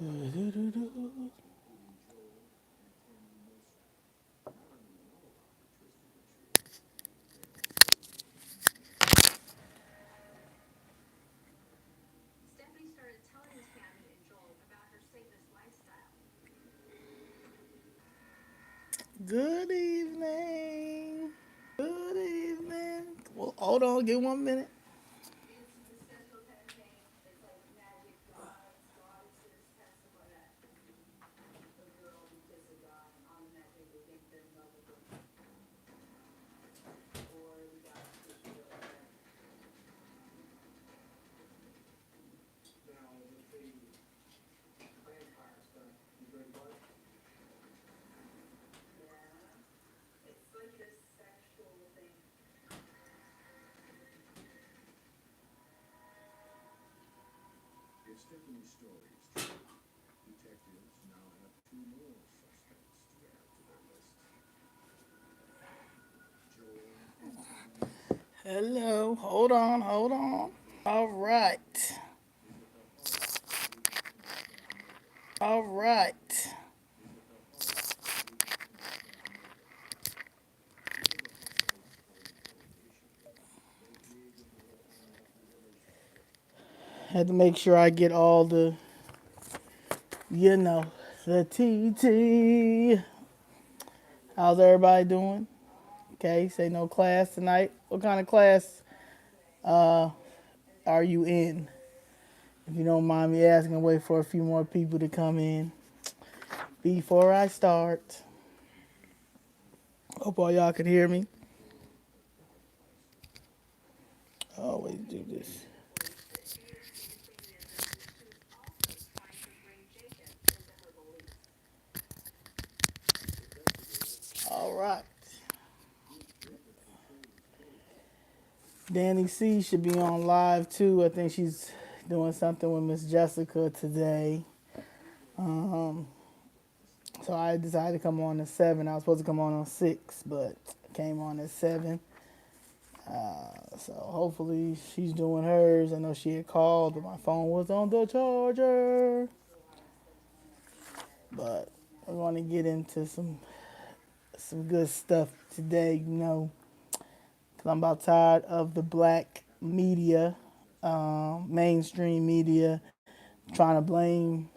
Good evening. Good evening. Well, hold on, give 1 minute. Hello. Hold on, hold on. All right. All right. Had to make sure I get all the, you know, the TT. How's everybody doing? Okay, say no class tonight. What kind of class are you in? If you don't mind me asking, wait for a few more people to come in before I start. Hope all y'all can hear me. I always do this. All right. Danny C should be on live too. I think she's doing something with Miss Jessica today. Um, so I decided to come on at 7. I was supposed to come on 6, but came on at 7. So hopefully she's doing hers. I know she had called, but my phone was on the charger. But we're going to get into some good stuff today, you know, because I'm about tired of the black media, mainstream media, trying to blame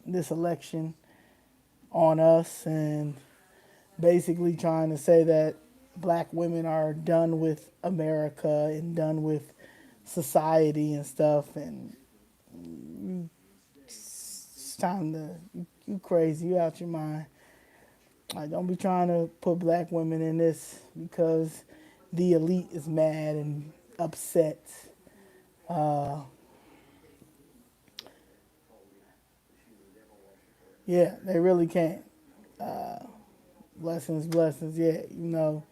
this election on us and basically trying to say that black women are done with America and done with society and stuff. And it's time to, you crazy, you out your mind. Like, don't be trying to put black women in this because the elite is mad and upset. Uh, yeah, they really can't. Blessings, blessings. Yeah, you know,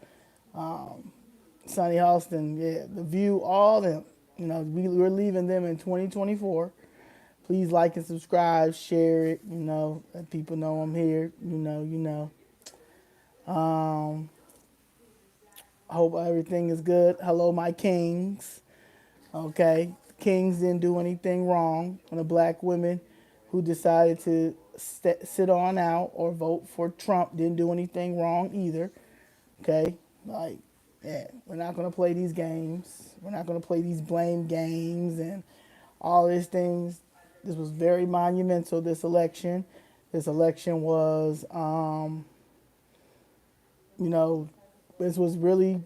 Sonny Halston. Yeah, The View, all them. You know, we're leaving them in 2024. Please like and subscribe, share it. You know, let people know I'm here. You know, you know. Um, Hope everything is good. Hello, my kings. Okay, kings didn't do anything wrong. And the black women who decided to sit on out or vote for Trump didn't do anything wrong either. Okay, like, yeah, we're not gonna play these games. We're not gonna play these blame games and all these things. This was very monumental. This election. This election was, you know, this was really,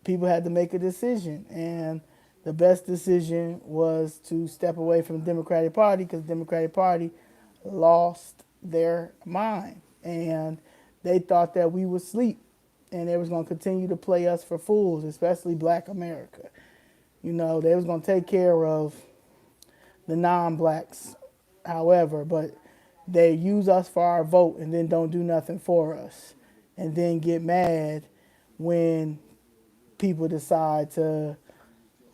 people had to make a decision, and the best decision was to step away from the Democratic Party because the Democratic Party lost their mind and they thought that we would sleep and they was going to continue to play us for fools, especially black America. You know, they was going to take care of the non-blacks, however, but they use us for our vote and then don't do nothing for us and then get mad when people decide to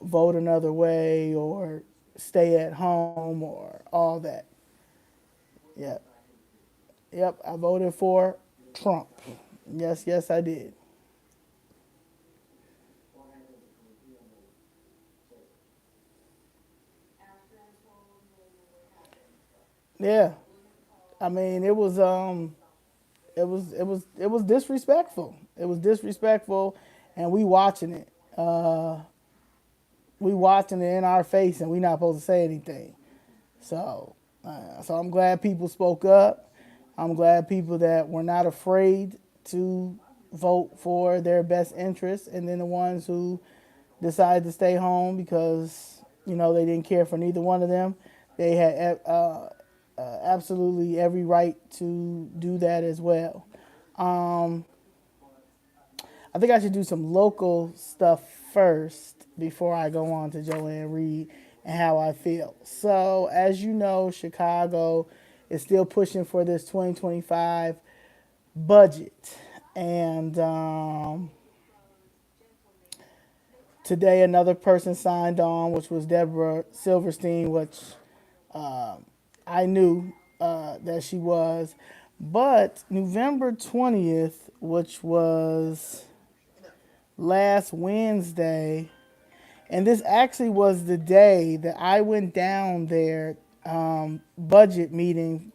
vote another way or stay at home or all that. Yep. Yep, I voted for Trump. Yes, yes, I did. Yeah, I mean, it was disrespectful. It was disrespectful, and we watching it. We watching it in our face, and we not supposed to say anything. So I'm glad people spoke up. I'm glad people that were not afraid to vote for their best interests, and then the ones who decided to stay home because they didn't care for neither one of them. They had absolutely every right to do that as well. I think I should do some local stuff first before I go on to Joanne Reid and how I feel. So, as you know, Chicago is still pushing for this 2025 budget. And today, another person signed on, which was Deborah Silverstein, which I knew that she was. But November 20th, which was last Wednesday, and this actually was the day that I went down there, budget meeting,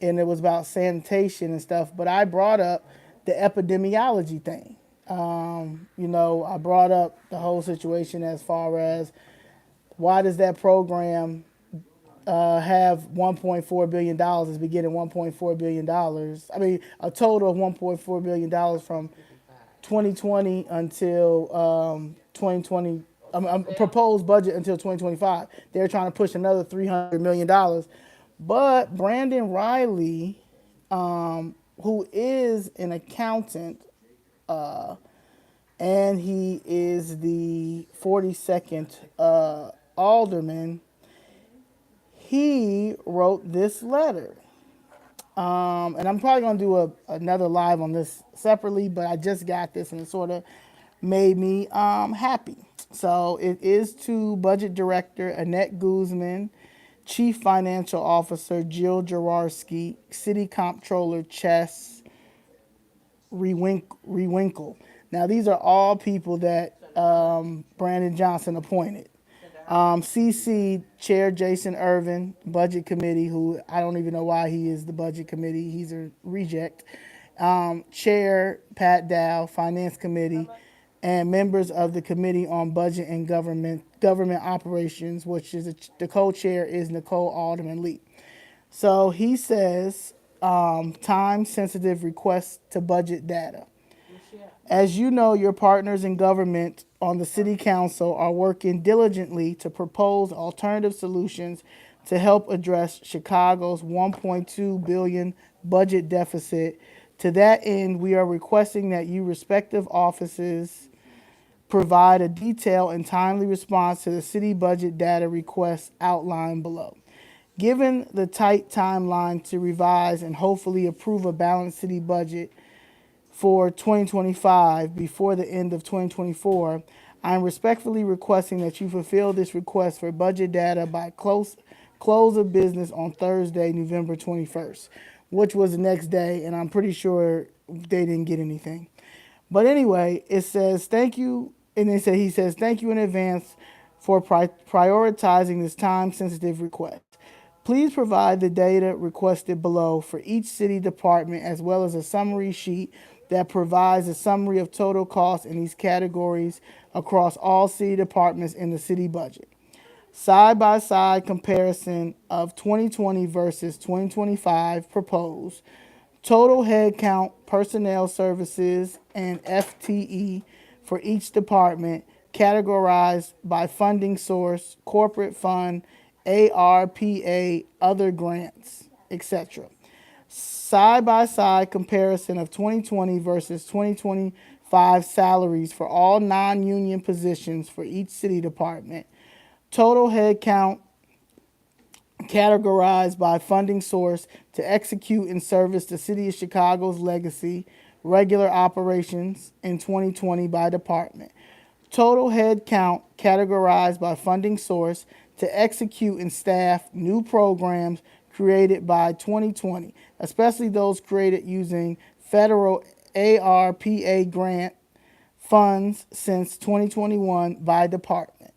and it was about sanitation and stuff. But I brought up the epidemiology thing. I brought up the whole situation as far as why does that program have $1.4 billion dollars is beginning $1.4 billion dollars. I mean, a total of $1.4 billion dollars from 2020 until 2020, proposed budget until 2025. They're trying to push another $300 million dollars. But Brandon Riley, who is an accountant, and he is the 42nd alderman, he wrote this letter. And I'm probably going to do another live on this separately, but I just got this and it sort of made me happy. So it is to Budget Director Annette Guzman, Chief Financial Officer Jill Jaworski, City Comptroller Chess Rewinkle. Now, these are all people that Brandon Johnson appointed. CC Chair Jason Irvin, Budget Committee, who I don't even know why he is the Budget Committee. He's a reject. Chair Pat Dow, Finance Committee, and members of the Committee on Budget and Government Operations, which is the co-chair is Nicole Alderman Leigh. So he says, time-sensitive requests to budget data. As you know, your partners in government on the City Council are working diligently to propose alternative solutions to help address Chicago's $1.2 billion budget deficit. To that end, we are requesting that you respective offices provide a detailed and timely response to the city budget data requests outlined below. Given the tight timeline to revise and hopefully approve a balanced city budget for 2025 before the end of 2024, I am respectfully requesting that you fulfill this request for budget data by close of business on Thursday, November 21st, which was the next day, and I'm pretty sure they didn't get anything. But anyway, it says thank you, and he says thank you in advance for prioritizing this time-sensitive request. Please provide the data requested below for each city department as well as a summary sheet that provides a summary of total costs in these categories across all city departments in the city budget. Side-by-side comparison of 2020 versus 2025 proposed. Total headcount, personnel services, and FTE for each department categorized by funding source, corporate fund, ARPA, other grants, etc. Side-by-side comparison of 2020 versus 2025 salaries for all non-union positions for each city department. Total headcount categorized by funding source to execute and service the City of Chicago's legacy, regular operations in 2020 by department. Total head count categorized by funding source to execute and staff new programs created by 2020, especially those created using federal ARPA grant funds since 2021 by department.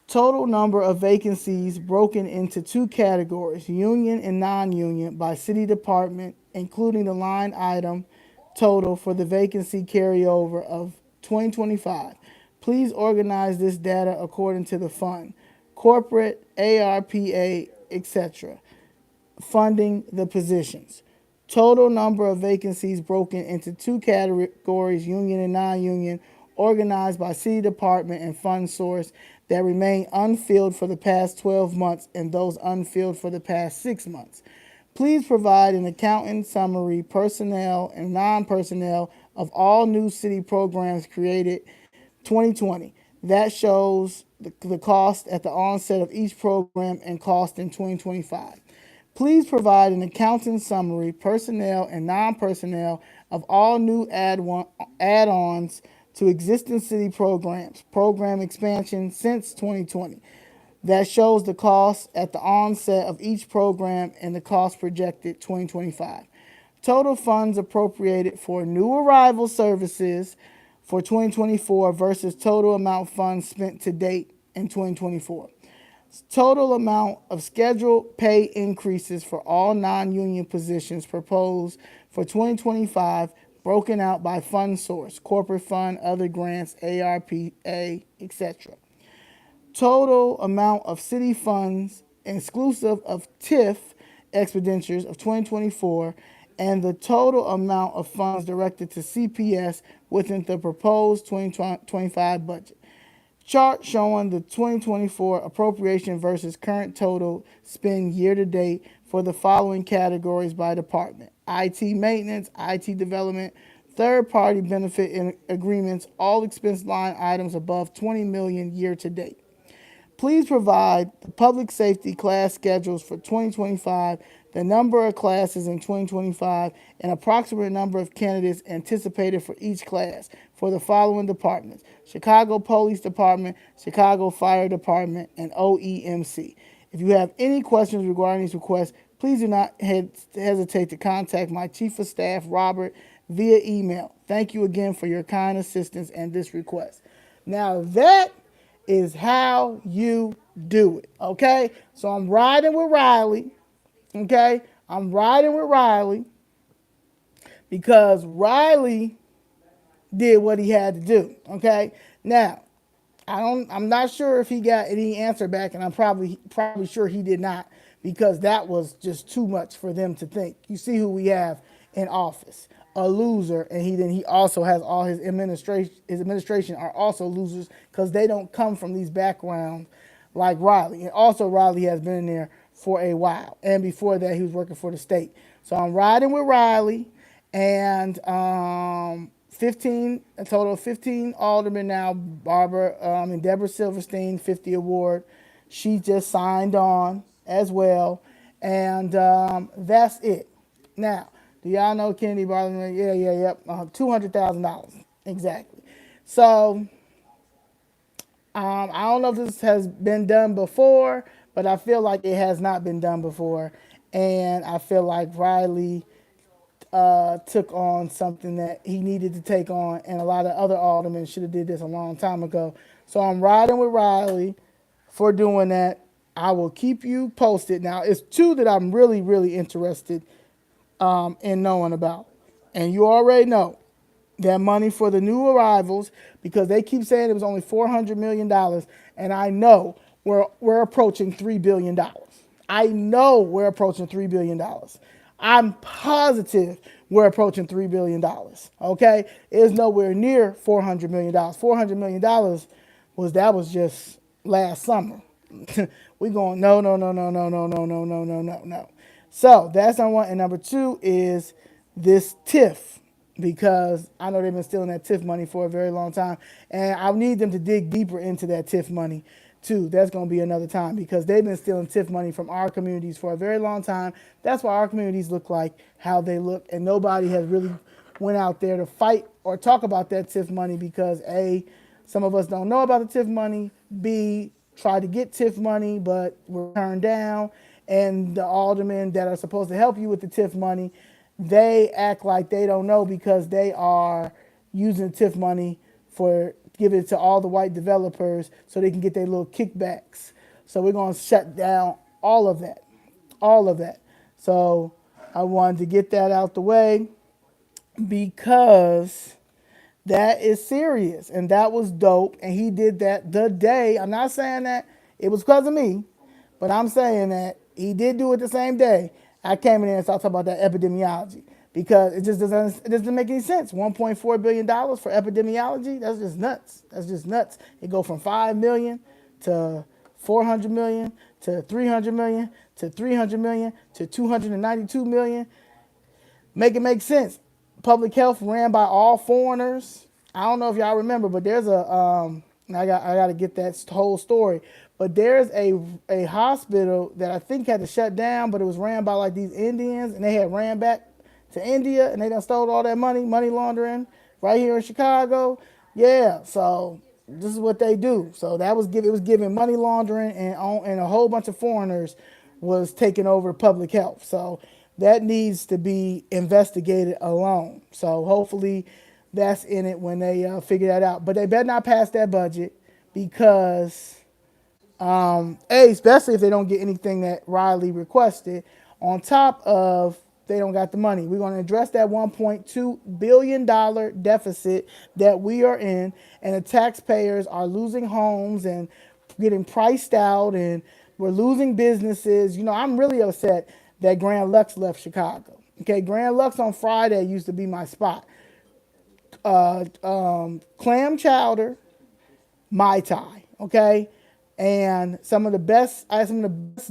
Total number of vacancies broken into two categories, union and non-union, by city department, including the line item total for the vacancy carryover of 2025. Please organize this data according to the fund, corporate, ARPA, etc. Funding the positions. Total number of vacancies broken into two categories, union and non-union, organized by city department and fund source, that remain unfilled for the past 12 months and those unfilled for the past 6 months. Please provide an accounting summary, personnel and non-personnel, of all new city programs created 2020. That shows the cost at the onset of each program and cost in 2025. Please provide an accounting summary, personnel and non-personnel, of all new add-ons to existing city programs, program expansion since 2020. That shows the cost at the onset of each program and the cost projected 2025. Total funds appropriated for new arrival services for 2024 versus total amount funds spent to date in 2024. Total amount of scheduled pay increases for all non-union positions proposed for 2025, broken out by fund source, corporate fund, other grants, ARPA, etc. Total amount of city funds exclusive of TIF expenditures of 2024, and the total amount of funds directed to CPS within the proposed 2025 budget. Chart showing the 2024 appropriation versus current total spend year to date for the following categories by department: IT maintenance, IT development, third party benefit agreements, all expense line items above 20 million year to date. Please provide the public safety class schedules for 2025, the number of classes in 2025, and approximate number of candidates anticipated for each class for the following departments: Chicago Police Department, Chicago Fire Department, and OEMC. If you have any questions regarding these requests, please do not hesitate to contact my Chief of Staff, Robert, via email. Thank you again for your kind assistance and this request. Now that is how you do it, okay? So I'm riding with Riley, okay? I'm riding with Riley because Riley did what he had to do, okay? Now, I'm not sure if he got any answer back, and I'm probably sure he did not, because that was just too much for them to think. You see who we have in office, a loser, and he also has all his administration are also losers because they don't come from these backgrounds like Riley. And also Riley has been in there for a while, and before that he was working for the state. So I'm riding with Riley, and 15, a total of 15 aldermen now. Barbara and Deborah Silverstein, 50 award. She just signed on as well, and that's it. Now, do y'all know Kennedy Barley? Yep. $200,000 exactly. So I don't know if this has been done before, but I feel like it has not been done before, and I feel like Riley took on something that he needed to take on, and a lot of other aldermen should have did this a long time ago. So I'm riding with Riley for doing that. I will keep you posted. Now, it's two that I'm really, really interested in knowing about. And you already know that money for the new arrivals, because they keep saying it was only $400 million, and I know we're approaching $3 billion. I know we're approaching $3 billion. I'm positive we're approaching $3 billion, okay? It's nowhere near $400 million. $400 million was just last summer. We going, no. So that's number one. And number two is this TIF, because I know they've been stealing that TIF money for a very long time. And I need them to dig deeper into that TIF money too. That's going to be another time, because they've been stealing TIF money from our communities for a very long time. That's why our communities look like how they look. And nobody has really went out there to fight or talk about that TIF money, because A, some of us don't know about the TIF money. B, try to get TIF money, but we're turned down. And the aldermen that are supposed to help you with the TIF money, they act like they don't know, because they are using TIF money give it to all the white developers so they can get their little kickbacks. So we're going to shut down all of that, all of that. So I wanted to get that out the way because that is serious and that was dope. And he did that the day. I'm not saying that it was because of me, but I'm saying that he did do it the same day. I came in there and started talking about that epidemiology because it doesn't make any sense. $1.4 billion for epidemiology, that's just nuts. That's just nuts. It go from 5 million to 400 million to 300 million to 300 million to 292 million. Make it make sense. Public health ran by all foreigners. I don't know if y'all remember, but there's I got to get that whole story. But there's a hospital that I think had to shut down, but it was ran by like these Indians, and they had ran back to India, and they done stole all that money laundering right here in Chicago. Yeah, so this is what they do. So it was giving money laundering, and a whole bunch of foreigners was taking over public health. So that needs to be investigated alone. So hopefully that's in it when they figure that out. But they better not pass that budget because, especially if they don't get anything that Riley requested, on top of they don't got the money. We're going to address that $1.2 billion deficit that we are in, and the taxpayers are losing homes and getting priced out, and we're losing businesses. You know, I'm really upset that Grand Lux left Chicago. Okay, Grand Lux on Friday used to be my spot. Clam chowder, Mai Tai, okay? And I had some of the best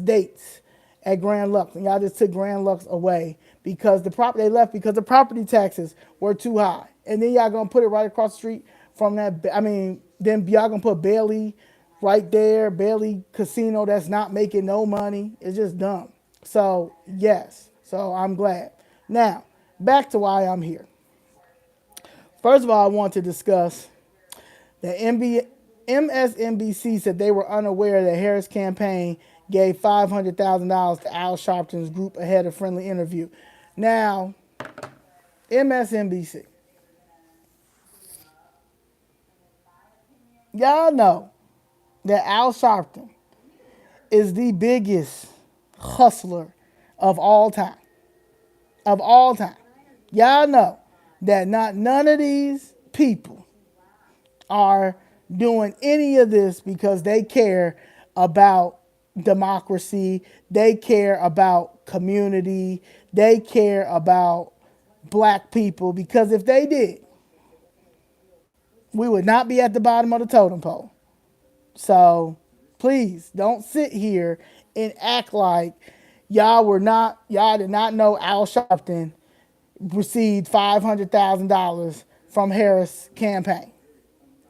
dates at Grand Lux. And y'all just took Grand Lux away because they left because the property taxes were too high. And then y'all gonna put it right across the street from that. Then y'all gonna put Bailey right there, Bailey Casino that's not making no money. It's just dumb. So yes, so I'm glad. Now, back to why I'm here. First of all, I want to discuss that MSNBC said they were unaware that Harris' campaign gave $500,000 to Al Sharpton's group ahead of friendly interview. Now, MSNBC, y'all know that Al Sharpton is the biggest hustler of all time. Of all time. Y'all know that none of these people are doing any of this because they care about democracy, they care about community, they care about black people, because if they did, we would not be at the bottom of the totem pole. So please don't sit here and act like y'all did not know Al Sharpton received $500,000 from Harris' campaign.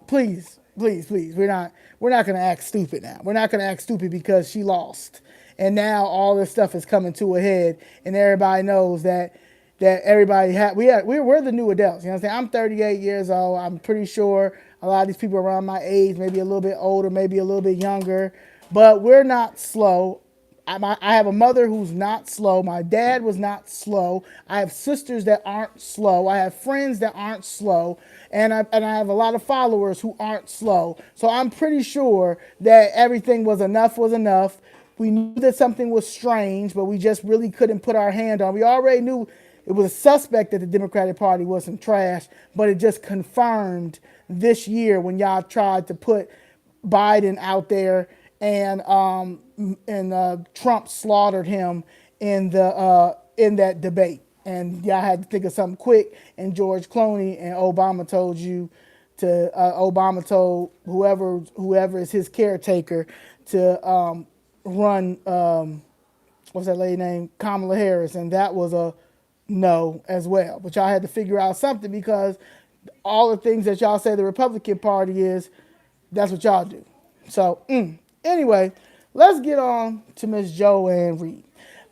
Please, please, please. We're not going to act stupid now. We're not going to act stupid because she lost, and now all this stuff is coming to a head, and everybody knows that everybody we're the new adults. You know what I'm saying? I'm 38 years old. I'm pretty sure a lot of these people around my age, maybe a little bit older, maybe a little bit younger, but we're not slow. I have a mother who's not slow. My dad was not slow. I have sisters that aren't slow. I have friends that aren't slow. And I have a lot of followers who aren't slow. So I'm pretty sure that everything was enough. We knew that something was strange, but we just really couldn't put our hand on it. We already knew it was a suspect that the Democratic Party was some trash, but it just confirmed this year when y'all tried to put Biden out there, and Trump slaughtered him in that debate. And y'all had to think of something quick, and George Clooney and Obama told whoever is his caretaker to run, what's that lady name? Kamala Harris, and that was a no as well. But y'all had to figure out something because all the things that y'all say the Republican Party is, that's what y'all do. So anyway, let's get on to Miss Joanne Reid.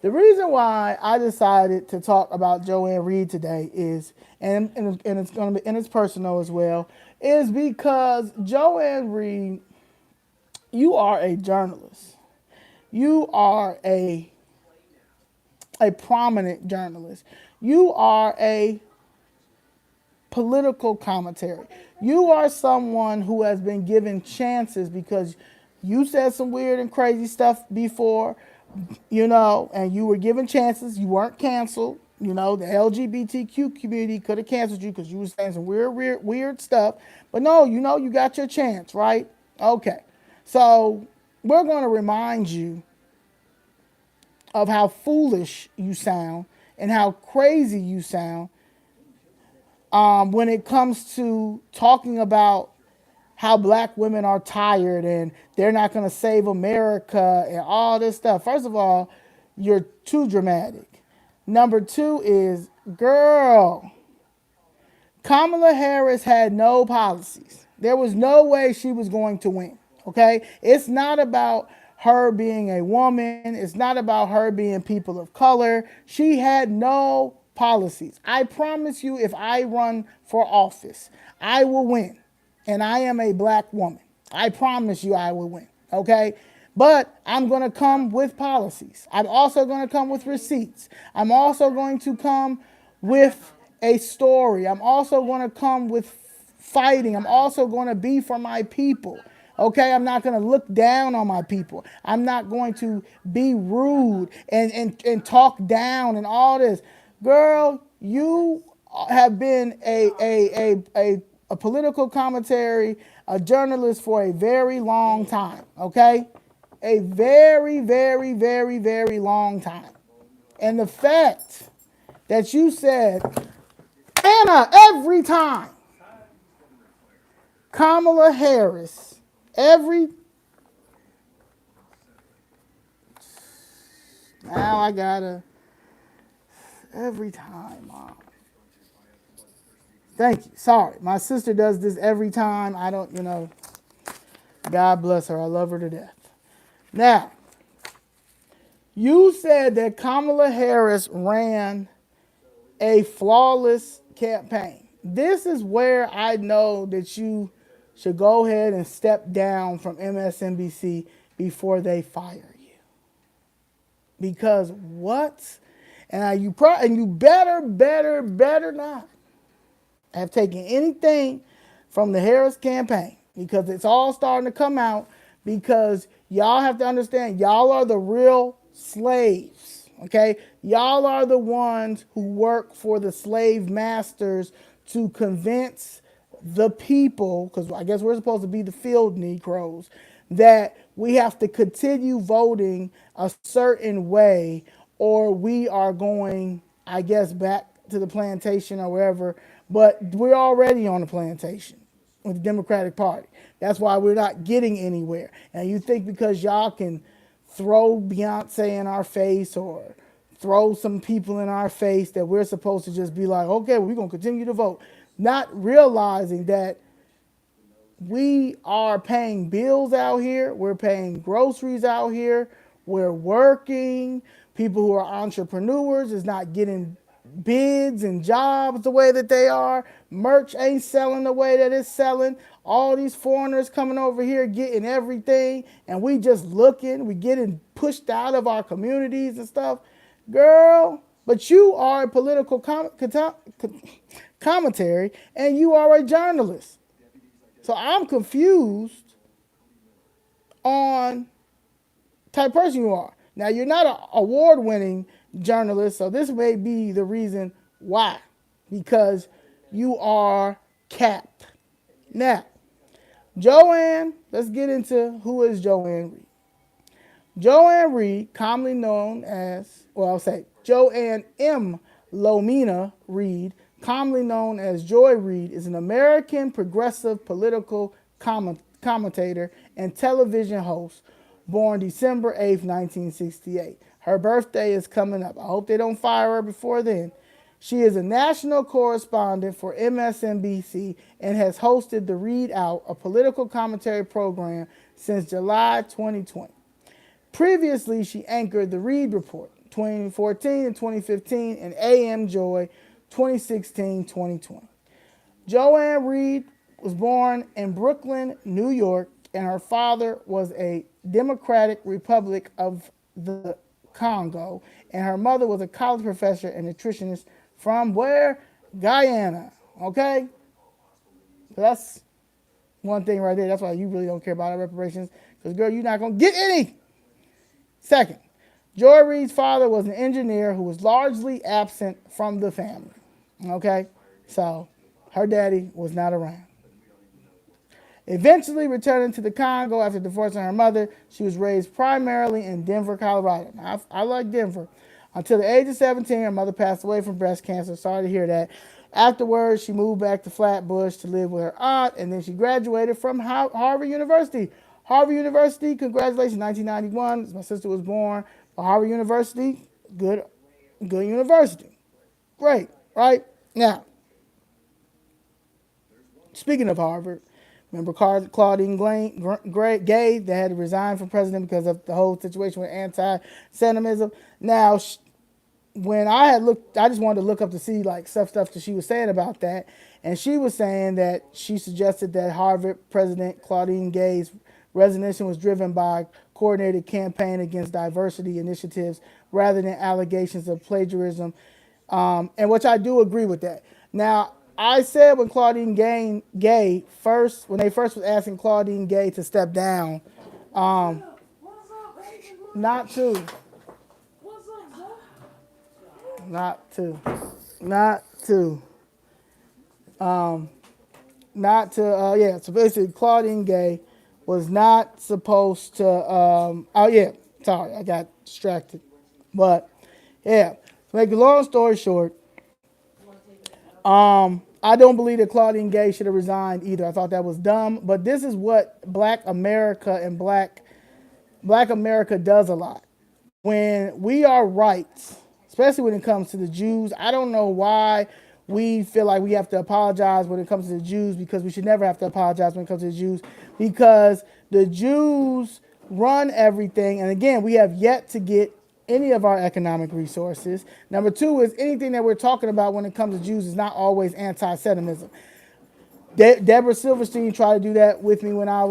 The reason why I decided to talk about Joanne Reid today is, and it's going to be, and it's personal as well, is because Joanne Reid, you are a journalist. You are a prominent journalist. You are a political commentary. You are someone who has been given chances because you said some weird and crazy stuff before, and you were given chances. You weren't canceled. The LGBTQ community could have canceled you because you were saying some weird stuff. But no, you got your chance, right? Okay. So we're going to remind you of how foolish you sound and how crazy you sound when it comes to talking about how black women are tired and they're not going to save America and all this stuff. First of all, you're too dramatic. Number two is, girl, Kamala Harris had no policies. There was no way she was going to win, okay? It's not about her being a woman. It's not about her being people of color. She had no policies. I promise you, if I run for office, I will win. And I am a black woman. I promise you I will win, okay? But I'm going to come with policies. I'm also going to come with receipts. I'm also going to come with a story. I'm also going to come with fighting. I'm also going to be for my people. Okay, I'm not going to look down on my people. I'm not going to be rude and talk down and all this. Girl, you have been a political commentary, a journalist for a very long time, okay? A very, very, very, very long time. And the fact that you said, Anna, every time, Kamala Harris, now I gotta, every time, Mom. Thank you. Sorry. My sister does this every time. I don't, God bless her. I love her to death. Now, you said that Kamala Harris ran a flawless campaign. This is where I know that you should go ahead and step down from MSNBC before they fire you. Because what? And you better not have taken anything from the Harris campaign, because it's all starting to come out, because y'all have to understand, y'all are the real slaves, okay? Y'all are the ones who work for the slave masters to convince the people, because I guess we're supposed to be the field Negroes, that we have to continue voting a certain way, or we are going, I guess, back to the plantation or wherever. But we're already on the plantation with the Democratic Party. That's why we're not getting anywhere. And you think because y'all can throw Beyonce in our face or throw some people in our face that we're supposed to just be like, okay, well, we're going to continue to vote. Not realizing that we are paying bills out here. We're paying groceries out here. We're working. People who are entrepreneurs is not getting bids and jobs the way that they are. Merch ain't selling the way that it's selling. All these foreigners coming over here getting everything, and we just looking. We getting pushed out of our communities and stuff. Girl, but you are a political commentary, and you are a journalist. So I'm confused on type of person you are. Now, you're not an award-winning journalist, so this may be the reason why, because you are capped. Now, Joanne, let's get into who is Joanne Reid. Joanne Reid, commonly known as, I'll say Joanne M. Lomina Reid, commonly known as Joy Reid, is an American progressive political commentator and television host, born December 8th, 1968. Her birthday is coming up. I hope they don't fire her before then. She is a national correspondent for MSNBC and has hosted The Reid Out, a political commentary program, since July 2020. Previously, she anchored The Reid Report 2014 and 2015 and AM Joy 2016-2020. Joanne Reid was born in Brooklyn, New York, and her father was a Democratic Republic of the Congo, and her mother was a college professor and nutritionist from where? Guyana. Okay? So that's one thing right there. That's why you really don't care about our reparations. Because, girl, you're not going to get any. Second, Joy Reid's father was an engineer who was largely absent from the family. Okay? So her daddy was not around. Eventually returning to the Congo after divorcing her mother, she was raised primarily in Denver, Colorado. Now, I like Denver. Until the age of 17, her mother passed away from breast cancer. Sorry to hear that. Afterwards, she moved back to Flatbush to live with her aunt, and then she graduated from Harvard University. Harvard University, congratulations, 1991. My sister was born. Harvard University, good university. Great, right? Now, speaking of Harvard, remember Claudine Gay that had to resign from president because of the whole situation with anti-Semitism. Now, when I had looked, I just wanted to look up to see like stuff that she was saying about that, and she was saying that she suggested that Harvard President Claudine Gay's resignation was driven by coordinated campaign against diversity initiatives rather than allegations of plagiarism, and which I do agree with that. Now, I said when Claudine Gay first, when they first was asking Claudine Gay to step down, not to, not to, not to, not to, yeah. So basically, Claudine Gay was not supposed to. Oh yeah, sorry, I got distracted. But yeah, to make a long story short, I don't believe that Claudine Gay should have resigned either. I thought that was dumb. But this is what Black America and Black America does a lot. When we are right, especially when it comes to the Jews, I don't know why we feel like we have to apologize when it comes to the Jews, because we should never have to apologize when it comes to the Jews, because the Jews run everything. And again, we have yet to get any of our economic resources. Number two is anything that we're talking about when it comes to Jews is not always anti-Semitism. Deborah Silverstein tried to do that with me when I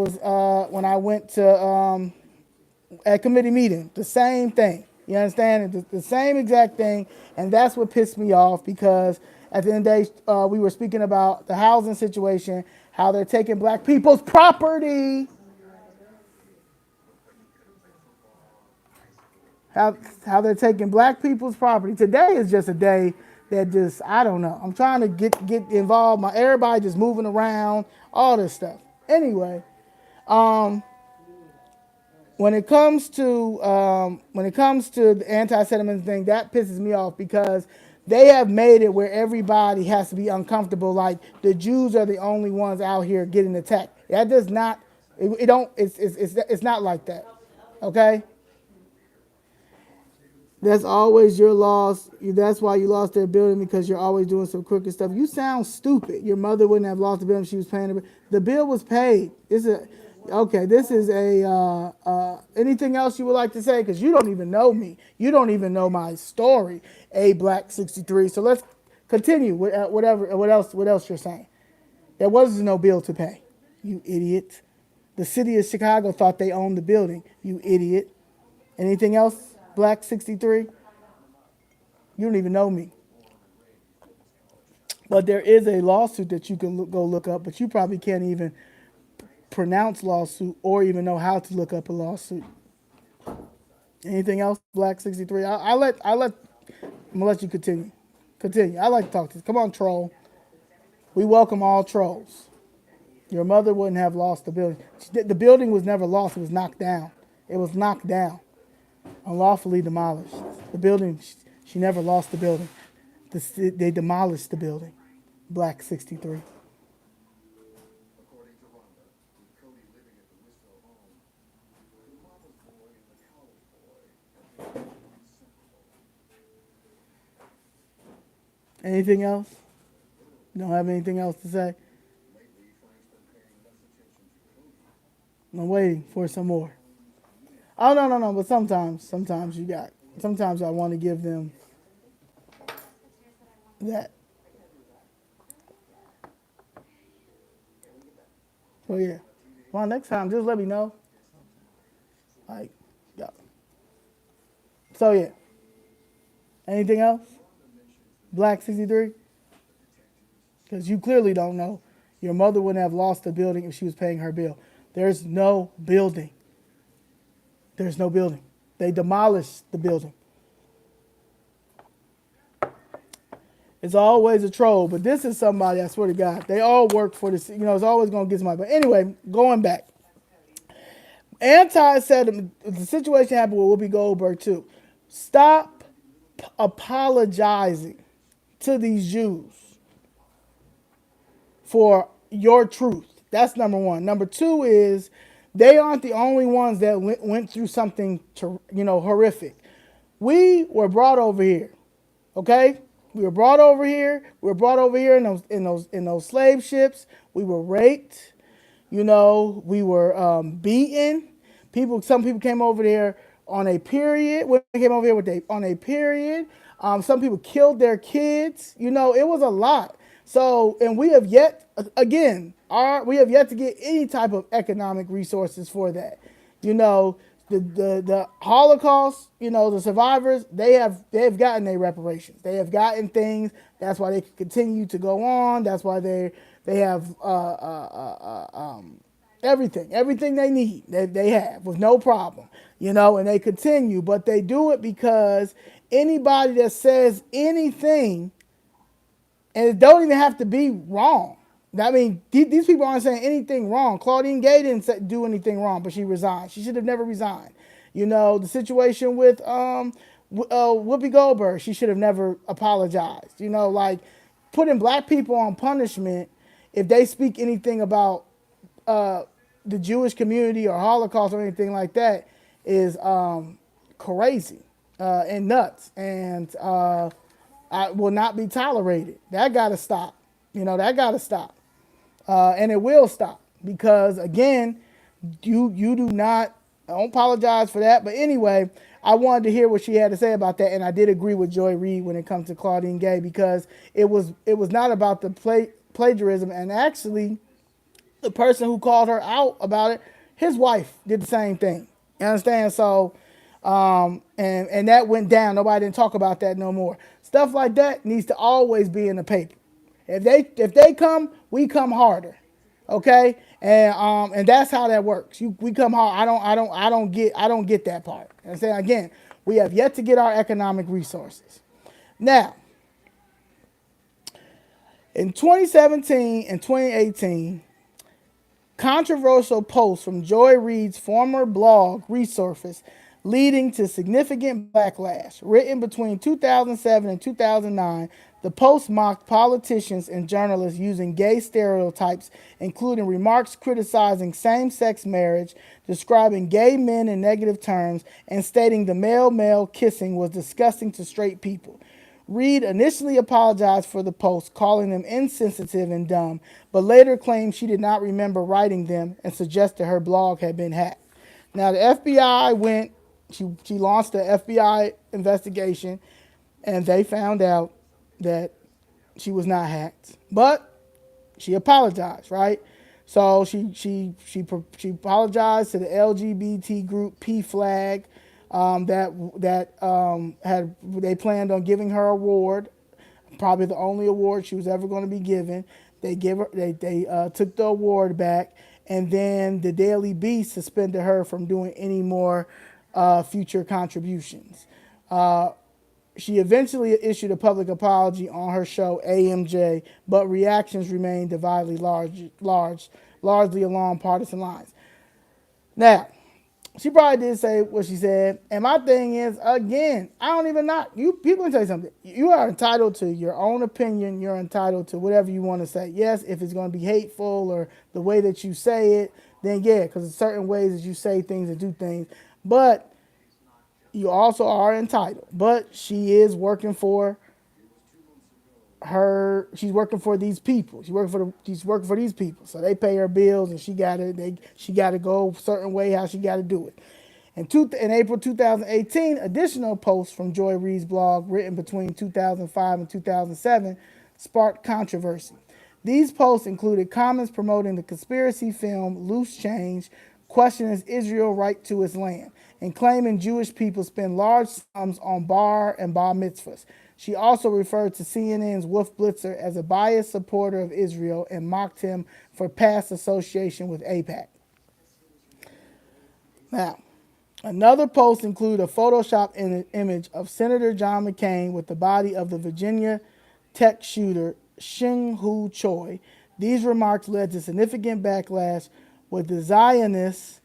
went to at committee meeting. The same thing. You understand? The same exact thing. And that's what pissed me off, because at the end of the day, we were speaking about the housing situation, how they're taking black people's property. How they're taking black people's property. Today is just a day that just, I don't know. I'm trying to get involved. Everybody just moving around, all this stuff. Anyway, when it comes to the anti-Semitism thing, that pisses me off, because they have made it where everybody has to be uncomfortable. Like the Jews are the only ones out here getting attacked. That does not. It don't. It's not like that. Okay. That's always your loss. That's why you lost their building, because you're always doing some crooked stuff. You sound stupid. Your mother wouldn't have lost the building if she was paying it. The bill was paid. Okay, this is anything else you would like to say? Because you don't even know me. You don't even know my story, A Black 63. So let's continue with what else you're saying. There was no bill to pay, you idiot. The city of Chicago thought they owned the building, you idiot. Anything else, Black 63? You don't even know me. But there is a lawsuit that you can go look up, but you probably can't even pronounce lawsuit or even know how to look up a lawsuit. Anything else, Black 63? I'm gonna let you continue. Continue. I like to talk to you. Come on, troll. We welcome all trolls. Your mother wouldn't have lost the building. The building was never lost. It was knocked down. It was knocked down. Unlawfully demolished. The building, she never lost the building. They demolished the building. Black 63. Anything else? Don't have anything else to say? I'm waiting for some more. Oh, no. But sometimes I want to give them that. So yeah. Well, next time, just let me know. Like, yeah. So yeah. Anything else? Black 63? because you clearly don't know. Your mother wouldn't have lost the building if she was paying her bill. There's no building. There's no building. They demolished the building. It's always a troll, but this is somebody, I swear to God, they all work for this. It's always going to get somebody. But anyway, going back. Anti said the situation happened with Whoopi Goldberg too. Stop apologizing to these Jews for your truth. That's number one. Number two is they aren't the only ones that went through something horrific. We were brought over here, okay? We were brought over here. We were brought over here in those slave ships. We were raped. We were beaten. Some people came over there on a period. When they came over here on a period, some people killed their kids. It was a lot. So, and we have yet, again, we have yet to get any type of economic resources for that. The Holocaust, the survivors, they've gotten their reparations. They have gotten things. That's why they can continue to go on. That's why they have everything they need. They have with no problem, and they continue. But they do it because anybody that says anything, and it don't even have to be wrong. I mean, these people aren't saying anything wrong. Claudine Gay didn't do anything wrong, but she resigned. She should have never resigned. The situation with Whoopi Goldberg, she should have never apologized. Like putting black people on punishment if they speak anything about the Jewish community or Holocaust or anything like that is crazy and nuts, and I will not be tolerated. That got to stop. That got to stop. And it will stop because, again, you do not, don't apologize for that. But anyway, I wanted to hear what she had to say about that. And I did agree with Joy Reid when it comes to Claudine Gay because it was not about the plagiarism. And actually, the person who called her out about it, his wife did the same thing. You understand? So, and that went down. Nobody didn't talk about that no more. Stuff like that needs to always be in the paper. If they come, we come harder, okay? And that's how that works. We come hard. I don't get that part. And say again, we have yet to get our economic resources. Now, in 2017 and 2018, controversial posts from Joy Reid's former blog resurfaced, leading to significant backlash. Written between 2007 and 2009, the post mocked politicians and journalists using gay stereotypes, including remarks criticizing same-sex marriage, describing gay men in negative terms, and stating the male-male kissing was disgusting to straight people. Reid initially apologized for the posts, calling them insensitive and dumb, but later claimed she did not remember writing them and suggested her blog had been hacked. Now, the FBI she launched the FBI investigation, and they found out that she was not hacked, but she apologized, right? So she apologized to the LGBT group P-Flag, they planned on giving her an award, probably the only award she was ever going to be given. They took the award back, and then the Daily Beast suspended her from doing any more future contributions. She eventually issued a public apology on her show AMJ, but reactions remained dividedly largely along partisan lines. Now, she probably did say what she said, and my thing is, again, I don't even knock you. People can tell you something. You are entitled to your own opinion. You're entitled to whatever you want to say. Yes, if it's going to be hateful or the way that you say it, then yeah, because there's certain ways that you say things and do things. But you also are entitled. But she is working for she's working for these people. She's working for these people. So they pay her bills, and she got to go a certain way how she got to do it. In April 2018, additional posts from Joy Reid's blog, written between 2005 and 2007, sparked controversy. These posts included comments promoting the conspiracy film Loose Change, questioning Israel's right to its land, and claiming Jewish people spend large sums on bar and bar mitzvahs. She also referred to CNN's Wolf Blitzer as a biased supporter of Israel and mocked him for past association with AIPAC. Now, another post included a Photoshop image of Senator John McCain with the body of the Virginia Tech shooter Shing Hu Choi. These remarks led to significant backlash, with the Zionist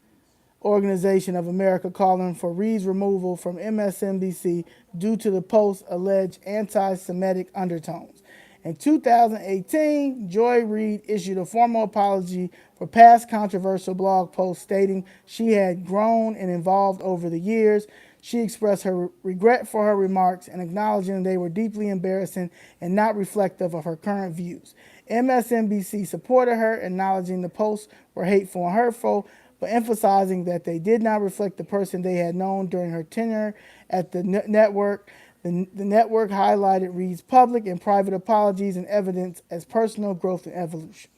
Organization of America calling for Reid's removal from MSNBC due to the post's alleged anti-Semitic undertones. In 2018, Joy Reid issued a formal apology for past controversial blog posts stating she had grown and evolved over the years. She expressed her regret for her remarks and acknowledging they were deeply embarrassing and not reflective of her current views. MSNBC supported her, acknowledging the posts were hateful and hurtful, but emphasizing that they did not reflect the person they had known during her tenure at the network. The network highlighted Reid's public and private apologies and evidence as personal growth and evolution.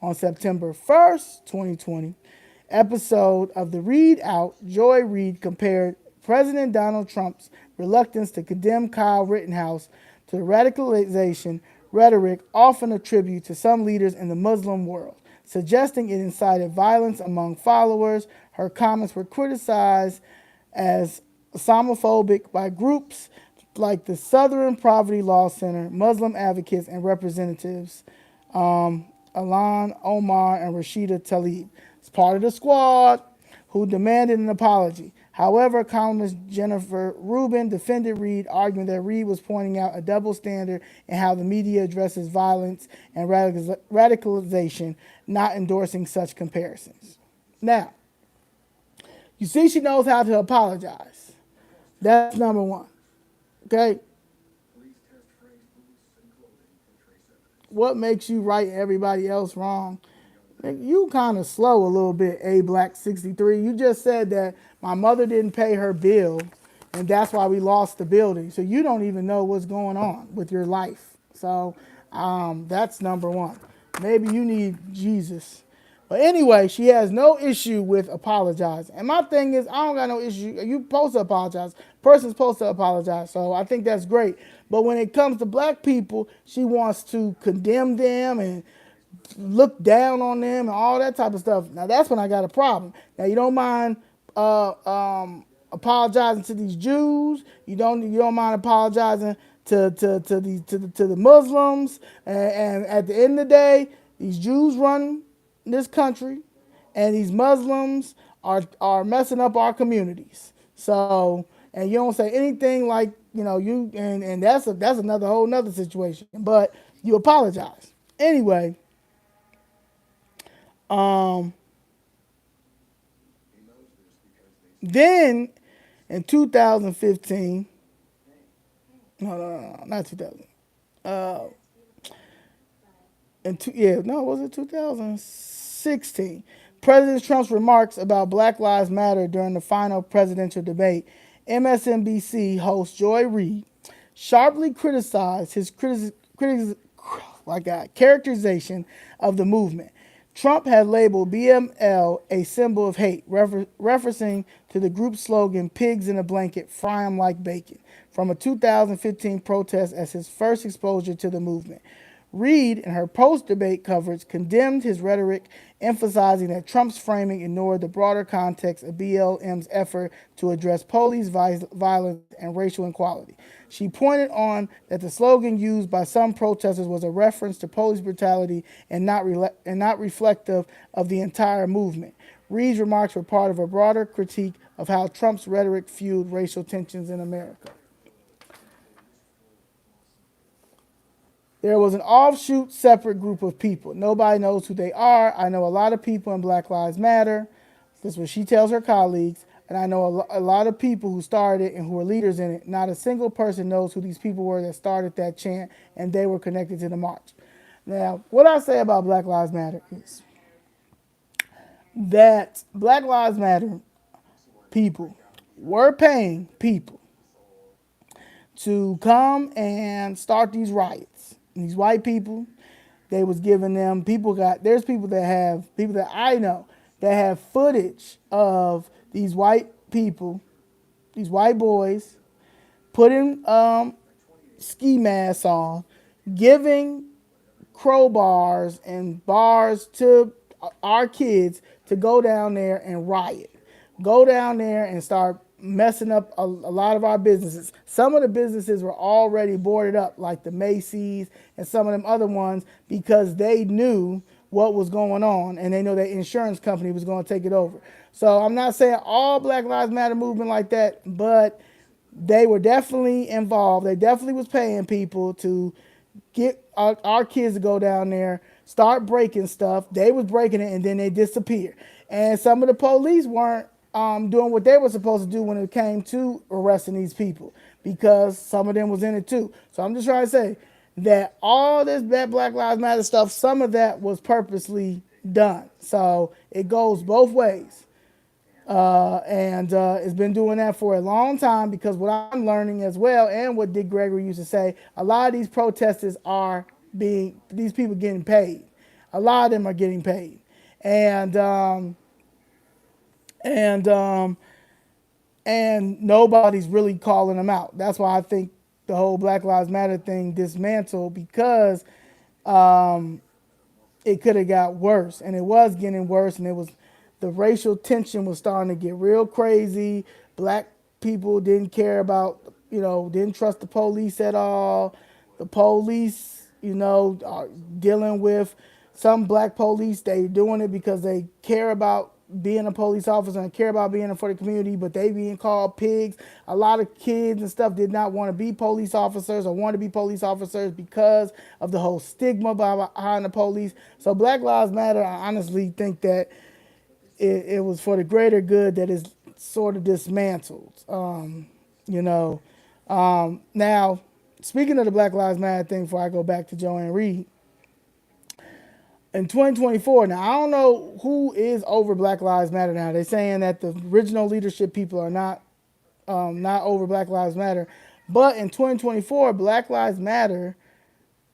On September 1st, 2020, episode of The Reid Out, Joy Reid compared President Donald Trump's reluctance to condemn Kyle Rittenhouse to the radicalization rhetoric often attributed to some leaders in the Muslim world, suggesting it incited violence among followers. Her comments were criticized as Islamophobic by groups like the Southern Poverty Law Center, Muslim advocates, and representatives Alan Omar and Rashida Tlaib. It's part of the squad who demanded an apology. However, columnist Jennifer Rubin defended Reid, arguing that Reid was pointing out a double standard in how the media addresses violence and radicalization, not endorsing such comparisons. Now, you see she knows how to apologize. That's number one. Okay? What makes you right and everybody else wrong? You kind of slow a little bit, A Black 63. You just said that my mother didn't pay her bill, and that's why we lost the building. So you don't even know what's going on with your life. So that's number one. Maybe you need Jesus. But anyway, she has no issue with apologizing. And my thing is, I don't got no issue. You're supposed to apologize. Person's supposed to apologize. So I think that's great. But when it comes to black people, she wants to condemn them and look down on them and all that type of stuff. Now that's when I got a problem. Now you don't mind apologizing to these Jews. You don't mind apologizing to the Muslims. And at the end of the day, these Jews run this country, and these Muslims are messing up our communities. So, and you don't say anything like, you, and that's another whole nother situation. But you apologize anyway. Then in 2015, no, not 2000. Was it 2016? President Trump's remarks about Black Lives Matter during the final presidential debate. MSNBC host Joy Reid sharply criticized his characterization of the movement. Trump had labeled BML a symbol of hate, referencing to the group's slogan, "Pigs in a blanket, fry 'em like bacon," from a 2015 protest as his first exposure to the movement. Reid, in her post-debate coverage, condemned his rhetoric, emphasizing that Trump's framing ignored the broader context of BLM's effort to address police violence and racial inequality. She pointed on that the slogan used by some protesters was a reference to police brutality and not reflective of the entire movement. Reid's remarks were part of a broader critique of how Trump's rhetoric fueled racial tensions in America. There was an offshoot separate group of people. Nobody knows who they are. I know a lot of people in Black Lives Matter. This is what she tells her colleagues. And I know a lot of people who started it and who are leaders in it. Not a single person knows who these people were that started that chant, and they were connected to the march. Now, what I say about Black Lives Matter is that Black Lives Matter people were paying people to come and start these riots. And these white people, they was giving them, there's people that I know that have footage of these white people, these white boys, putting ski masks on, giving crowbars and bars to our kids to go down there and riot. Go down there and start messing up a lot of our businesses. Some of the businesses were already boarded up, like the Macy's and some of them other ones, because they knew what was going on and they know that insurance company was going to take it over. So I'm not saying all Black Lives Matter movement like that, but they were definitely involved. They definitely was paying people to get our kids to go down there, start breaking stuff. They was breaking it and then they disappeared. And some of the police weren't doing what they were supposed to do when it came to arresting these people, because some of them was in it too. So I'm just trying to say that all this bad Black Lives Matter stuff, some of that was purposely done. So it goes both ways. And it's been doing that for a long time, because what I'm learning as well, and what Dick Gregory used to say, a lot of these protesters are these people getting paid. A lot of them are getting paid. And nobody's really calling them out. That's why I think the whole Black Lives Matter thing dismantled, because it could have got worse, and it was getting worse, and the racial tension was starting to get real crazy. Black people didn't care about, didn't trust the police at all. The police, are dealing with some black police. They doing it because they care about being a police officer and care about being for the community, but they being called pigs. A lot of kids and stuff did not want to be police officers or want to be police officers because of the whole stigma behind the police. So Black Lives Matter, I honestly think that it was for the greater good that is sort of dismantled. Now, speaking of the Black Lives Matter thing, before I go back to Ann Reid, in 2024, now I don't know who is over Black Lives Matter now. They're saying that the original leadership people are not over Black Lives Matter. But in 2024, Black Lives Matter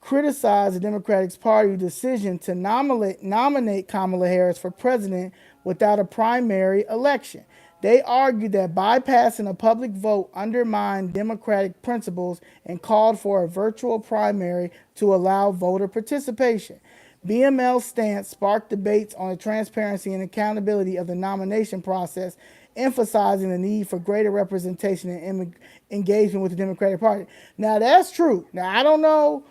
criticized the Democratic Party's decision to nominate Kamala Harris for president without a primary election. They argued that bypassing a public vote undermined democratic principles and called for a virtual primary to allow voter participation. BML's stance sparked debates on the transparency and accountability of the nomination process, emphasizing the need for greater representation and engagement with the Democratic Party. Now, that's true. Now, I don't know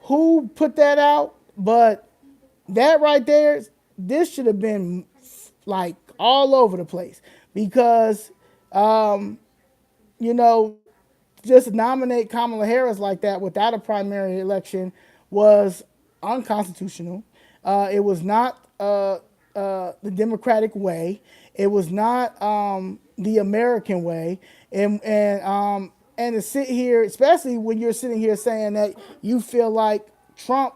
who put that out, but that right there, this should have been like all over the place, because, just nominate Kamala Harris like that without a primary election was unconstitutional. It was not the Democratic way. It was not the American way. And to sit here, especially when you're sitting here saying that you feel like Trump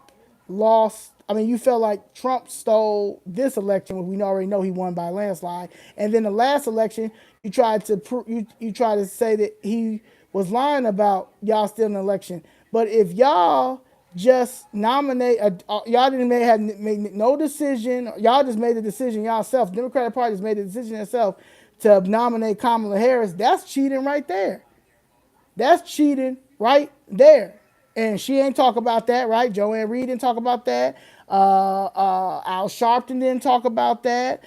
you felt like Trump stole this election when we already know he won by a landslide. And then the last election, you tried to say that he was lying about y'all stealing the election. But if y'all just nominate, y'all didn't make no decision, y'all just made the decision yourself. The Democratic Party just made the decision itself to nominate Kamala Harris. That's cheating right there. That's cheating right there. And she ain't talk about that, right? Ann Reid didn't talk about that. Al Sharpton didn't talk about that.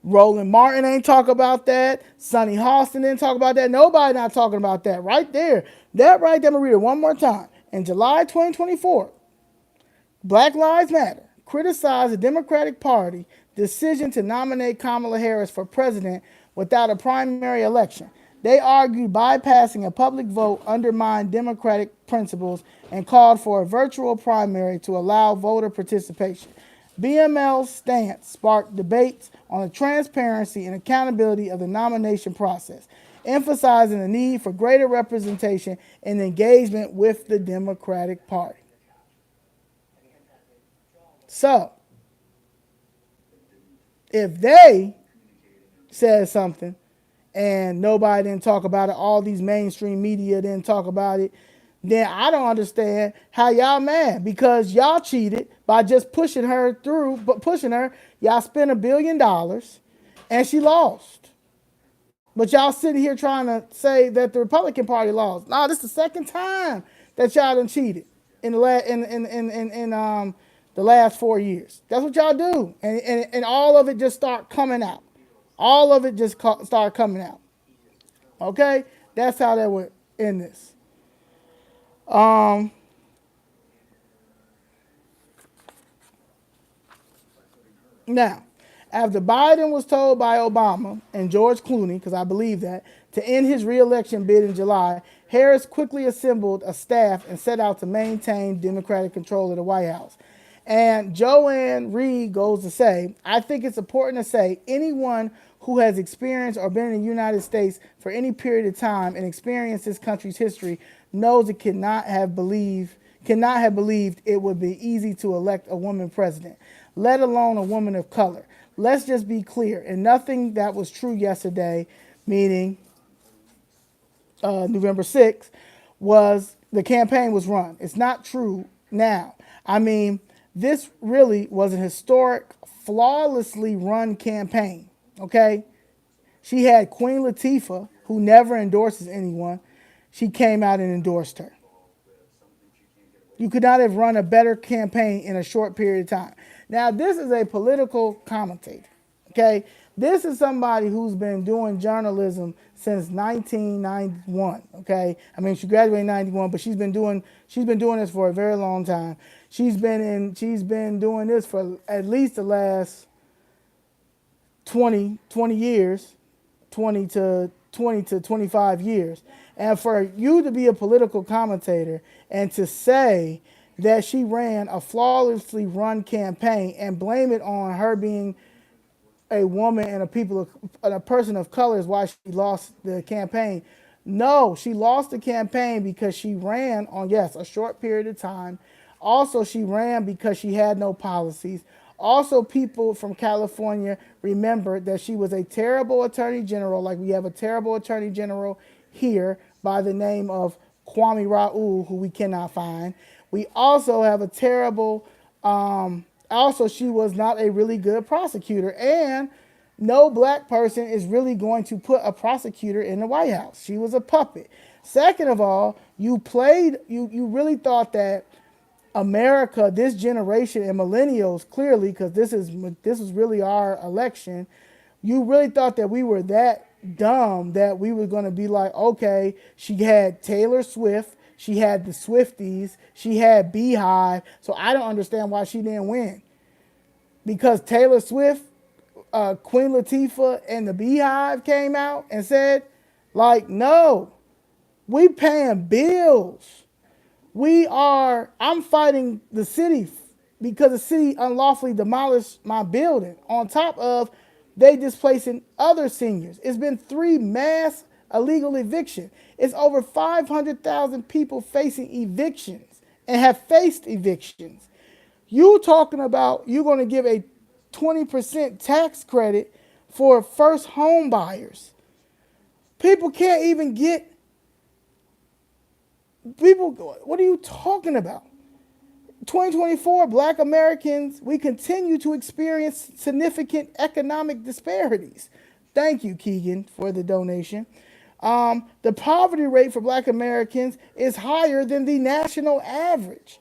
Roland Martin ain't talk about that. Sonny Hostin didn't talk about that. Nobody not talking about that right there. That right there, I'm going to read it one more time. In July 2024, Black Lives Matter criticized the Democratic Party decision to nominate Kamala Harris for president without a primary election. They argued bypassing a public vote undermined democratic principles and called for a virtual primary to allow voter participation. BML's stance sparked debates on the transparency and accountability of the nomination process, emphasizing the need for greater representation and engagement with the Democratic Party. So, if they said something and nobody didn't talk about it, all these mainstream media didn't talk about it, then I don't understand how y'all mad, because y'all cheated by just pushing her through, y'all spent $1 billion and she lost. But y'all sitting here trying to say that the Republican Party lost. No, this is the second time that y'all done cheated in the the last 4 years. That's what y'all do, and all of it just start coming out. All of it just start coming out. Okay, that's how that would end this. Um, Now, after Biden was told by Obama and George Clooney, because I believe that, to end his reelection bid in July, Harris quickly assembled a staff and set out to maintain Democratic control of the White House. And Ann Reid goes to say, I think it's important to say anyone who has experienced or been in the United States for any period of time and experienced this country's history knows it cannot have believed it would be easy to elect a woman president, let alone a woman of color. Let's just be clear, and nothing that was true yesterday, meaning November 6th, was the campaign was run. It's not true now. I mean, this really was a historic, flawlessly run campaign, okay? She had Queen Latifah, who never endorses anyone. She came out and endorsed her. You could not have run a better campaign in a short period of time. Now, this is a political commentator, okay? This is somebody who's been doing journalism since 1991, okay? I mean, she graduated in 91, but she's been doing this for a very long time. She's been doing this for at least the last 20 years, 20 to 25 years. And for you to be a political commentator and to say that she ran a flawlessly run campaign and blame it on her being a woman and a person of color is why she lost the campaign. No, she lost the campaign because she ran on, yes, a short period of time. Also, she ran because she had no policies. Also, people from California remembered that she was a terrible attorney general, like we have a terrible attorney general here by the name of Kwame Raoul, who we cannot find. We also have a terrible, also she was not a really good prosecutor, and no black person is really going to put a prosecutor in the White House. She was a puppet. Second of all, you really thought that America, this generation and millennials, clearly, because this is really our election, you really thought that we were that dumb that we were going to be like, okay, she had Taylor Swift, she had the Swifties, she had B-Hive, so I don't understand why she didn't win. Because Taylor Swift, Queen Latifah, and the B-Hive came out and said, like, no, we paying bills. I'm fighting the city because the city unlawfully demolished my building. On top of they displacing other seniors. It's been 3 mass illegal evictions. It's over 500,000 people facing evictions and have faced evictions. You talking about you're going to give a 20% tax credit for first home buyers. People can't even get what are you talking about? 2024, Black Americans, we continue to experience significant economic disparities. Thank you, Keegan, for the donation. The poverty rate for Black Americans is higher than the national average.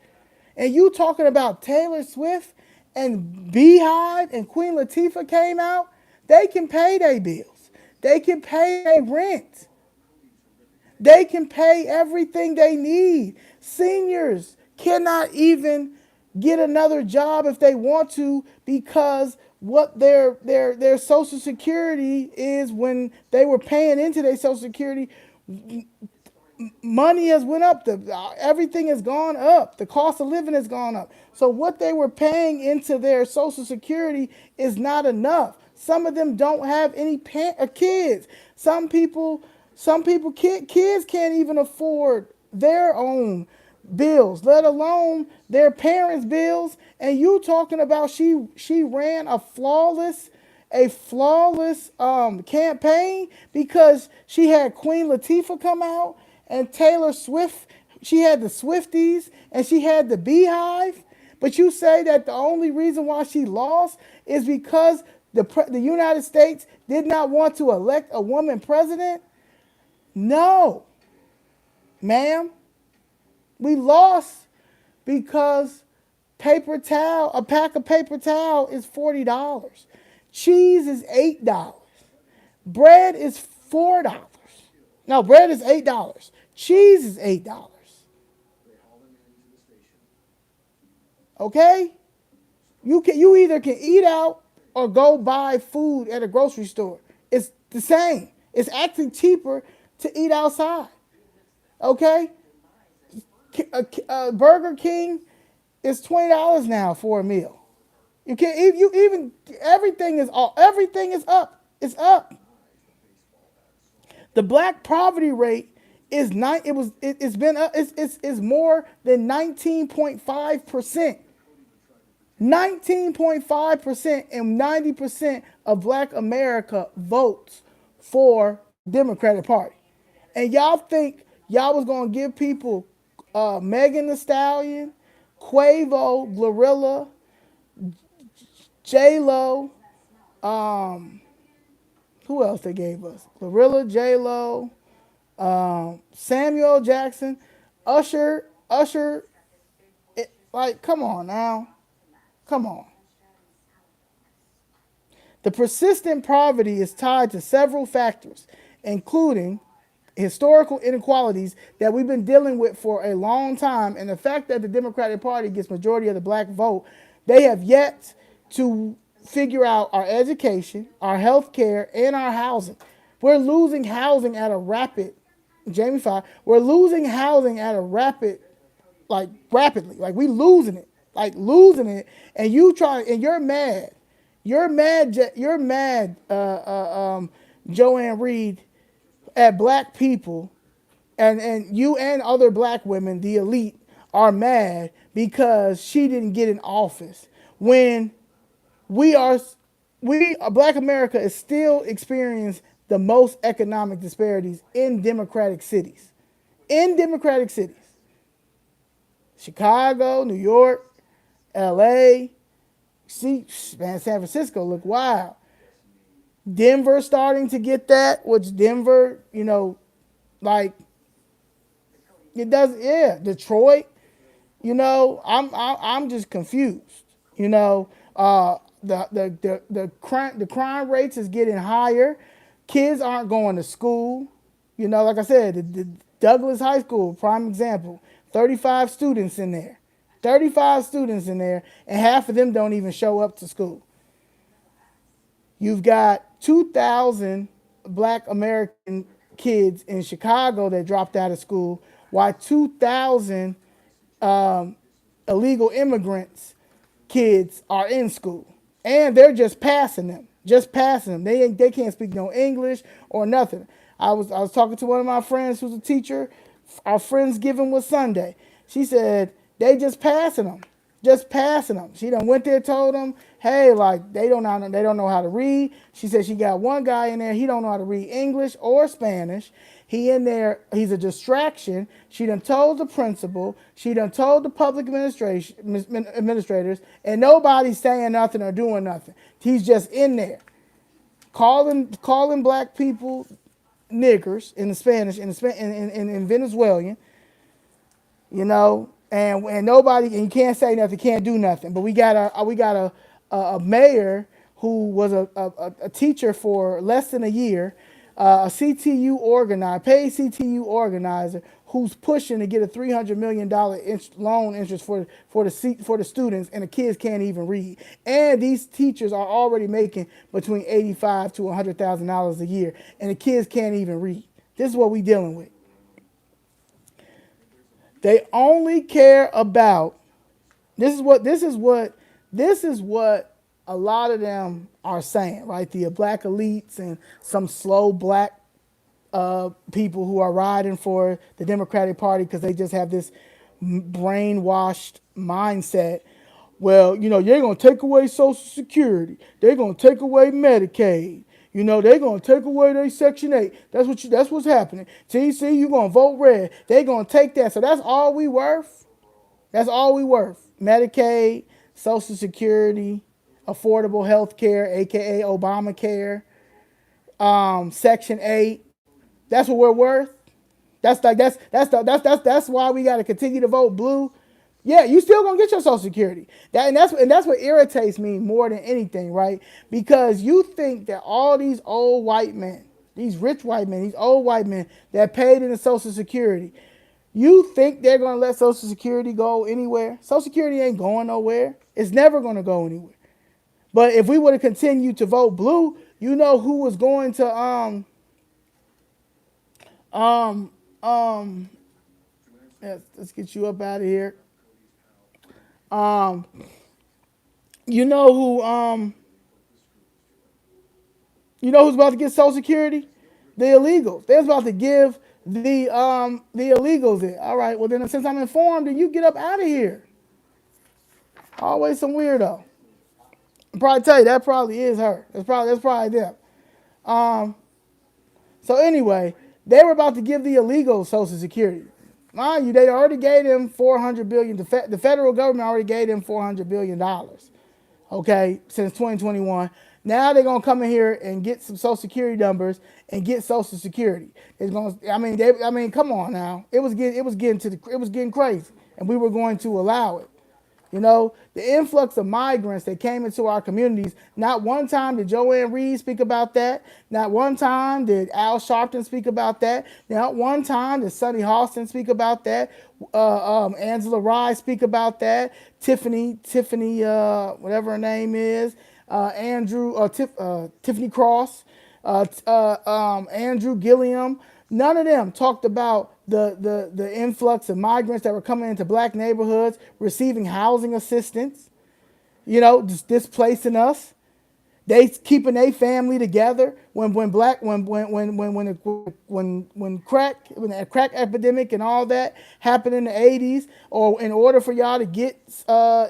And you talking about Taylor Swift and B-Hive and Queen Latifah came out, they can pay their bills. They can pay their rent. They can pay everything they need. Seniors cannot even get another job if they want to because what their Social Security is when they were paying into their Social Security, money has went up. Everything has gone up. The cost of living has gone up. So what they were paying into their Social Security is not enough. Some of them don't have any kids. Some kids can't even afford their own bills, let alone their parents' bills. And you talking about she ran a flawless campaign because she had Queen Latifah come out and Taylor Swift. She had the Swifties and she had the B-Hive. But you say that the only reason why she lost is because The United States did not want to elect a woman president? No, ma'am. We lost because paper towel, a pack of paper towel is $40. Cheese is $8. Bread is $4. No, bread is $8. Cheese is $8. Okay? You either can eat out or go buy food at a grocery store. It's the same. It's actually cheaper to eat outside. Okay? Burger King is $20 now for a meal. You can't you even everything is up. It's up. The black poverty rate is it's been up, it's more than 19.5%. 19.5% and 90% of black America votes for Democratic Party. And y'all think y'all was gonna give people Megan Thee Stallion, Quavo, Glorilla, J Lo, who else they gave us? Glorilla, J Lo, Samuel Jackson, Usher. Like, come on now, come on. The persistent poverty is tied to several factors, including historical inequalities that we've been dealing with for a long time, and the fact that the Democratic Party gets majority of the black vote. They have yet to figure out our education, our health care, and our housing. We're losing housing at a rapid, Jamie Foxx, we're losing housing at a rapidly. Like, we losing it. Like, losing it. And you're mad. You're mad, Joanne Reid, at black people, and you and other black women, the elite, are mad because she didn't get in office. When black America is still experiencing the most economic disparities in democratic cities. In democratic cities. Chicago, New York, LA, see, man, San Francisco look wild. Denver starting to get that, which Denver, like, it does, yeah. Detroit, I'm just confused. The crime rates is getting higher. Kids aren't going to school. Like I said, the Douglas High School, prime example, 35 students in there. 35 students in there, and half of them don't even show up to school. You've got 2,000 black American kids in Chicago that dropped out of school, while 2,000 illegal immigrants kids are in school. And they're just passing them. They can't speak no English or nothing. I was talking to one of my friends who's a teacher. Our Friendsgiving was Sunday. She said they just passing them. She done went there, told them, hey, like, they don't know how to read. She said she got one guy in there, he don't know how to read English or Spanish. He in there, he's a distraction. She done told the principal. She done told the public administrators, and nobody's saying nothing or doing nothing. He's just in there, calling black people niggers in the Spanish, in Venezuelan, and nobody, and you can't say nothing, can't do nothing. But we got a mayor who was a teacher for less than a year, a CTU organizer, paid CTU organizer, who's pushing to get a $300 million loan interest for the students, and the kids can't even read. And these teachers are already making between $85,000 to $100,000 a year, and the kids can't even read. This is what we dealing with. They only care about, this is what a lot of them are saying, right? The black elites and some slow black people who are riding for the Democratic Party because they just have this brainwashed mindset. Well, they're going to take away Social Security. They're going to take away Medicaid. They're going to take away their Section 8. That's what's happening. TC, you're going to vote red. They're going to take that. So that's all we worth? That's all we worth. Medicaid, Social Security. affordable health care, aka Obamacare, Section 8. That's what we're worth. That's why we got to continue to vote blue. Yeah, you still gonna get your Social Security. And that's what irritates me more than anything, right? Because you think that all these old white men, these rich white men, these old white men that paid into Social Security, you think they're gonna let Social Security go anywhere? Social Security ain't going nowhere. It's never gonna go anywhere. But if we would have continued to vote blue, you know who was going to um um let's get you up out of here. Um, you know who you know who's about to get Social Security? The illegals. They're about to give the illegals it. All right. Well then, since I'm informed, then you get up out of here. Always some weirdo. I'll probably tell you that probably is her. That's probably them. Um. So anyway, they were about to give the illegals Social Security. Mind you, they already gave them 400 billion. The federal government already gave them $400 billion. Okay, since 2021. Now they're gonna come in here and get some Social Security numbers and get Social Security. It's gonna. Come on now. It was getting crazy, and we were going to allow it. You know, the influx of migrants that came into our communities, not one time did Ann Reid speak about that. Not one time did Al Sharpton speak about that. Not one time did Sonny Halston speak about that. Angela Rye speak about that. Tiffany, whatever her name is, Tiffany Cross, Andrew Gilliam. None of them talked about the influx of migrants that were coming into black neighborhoods, receiving housing assistance, just displacing us. They keeping their family together when that crack epidemic and all that happened in the 80s, or in order for y'all to get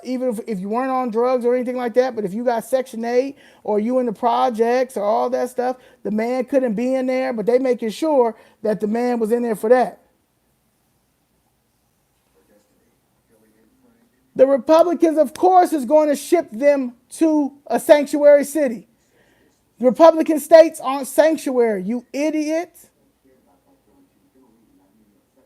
even if you weren't on drugs or anything like that, but if you got Section 8 or you in the projects or all that stuff, the man couldn't be in there, but they making sure that the man was in there for that. The Republicans, of course, is going to ship them to a sanctuary city. The Republican states aren't sanctuary, you idiot.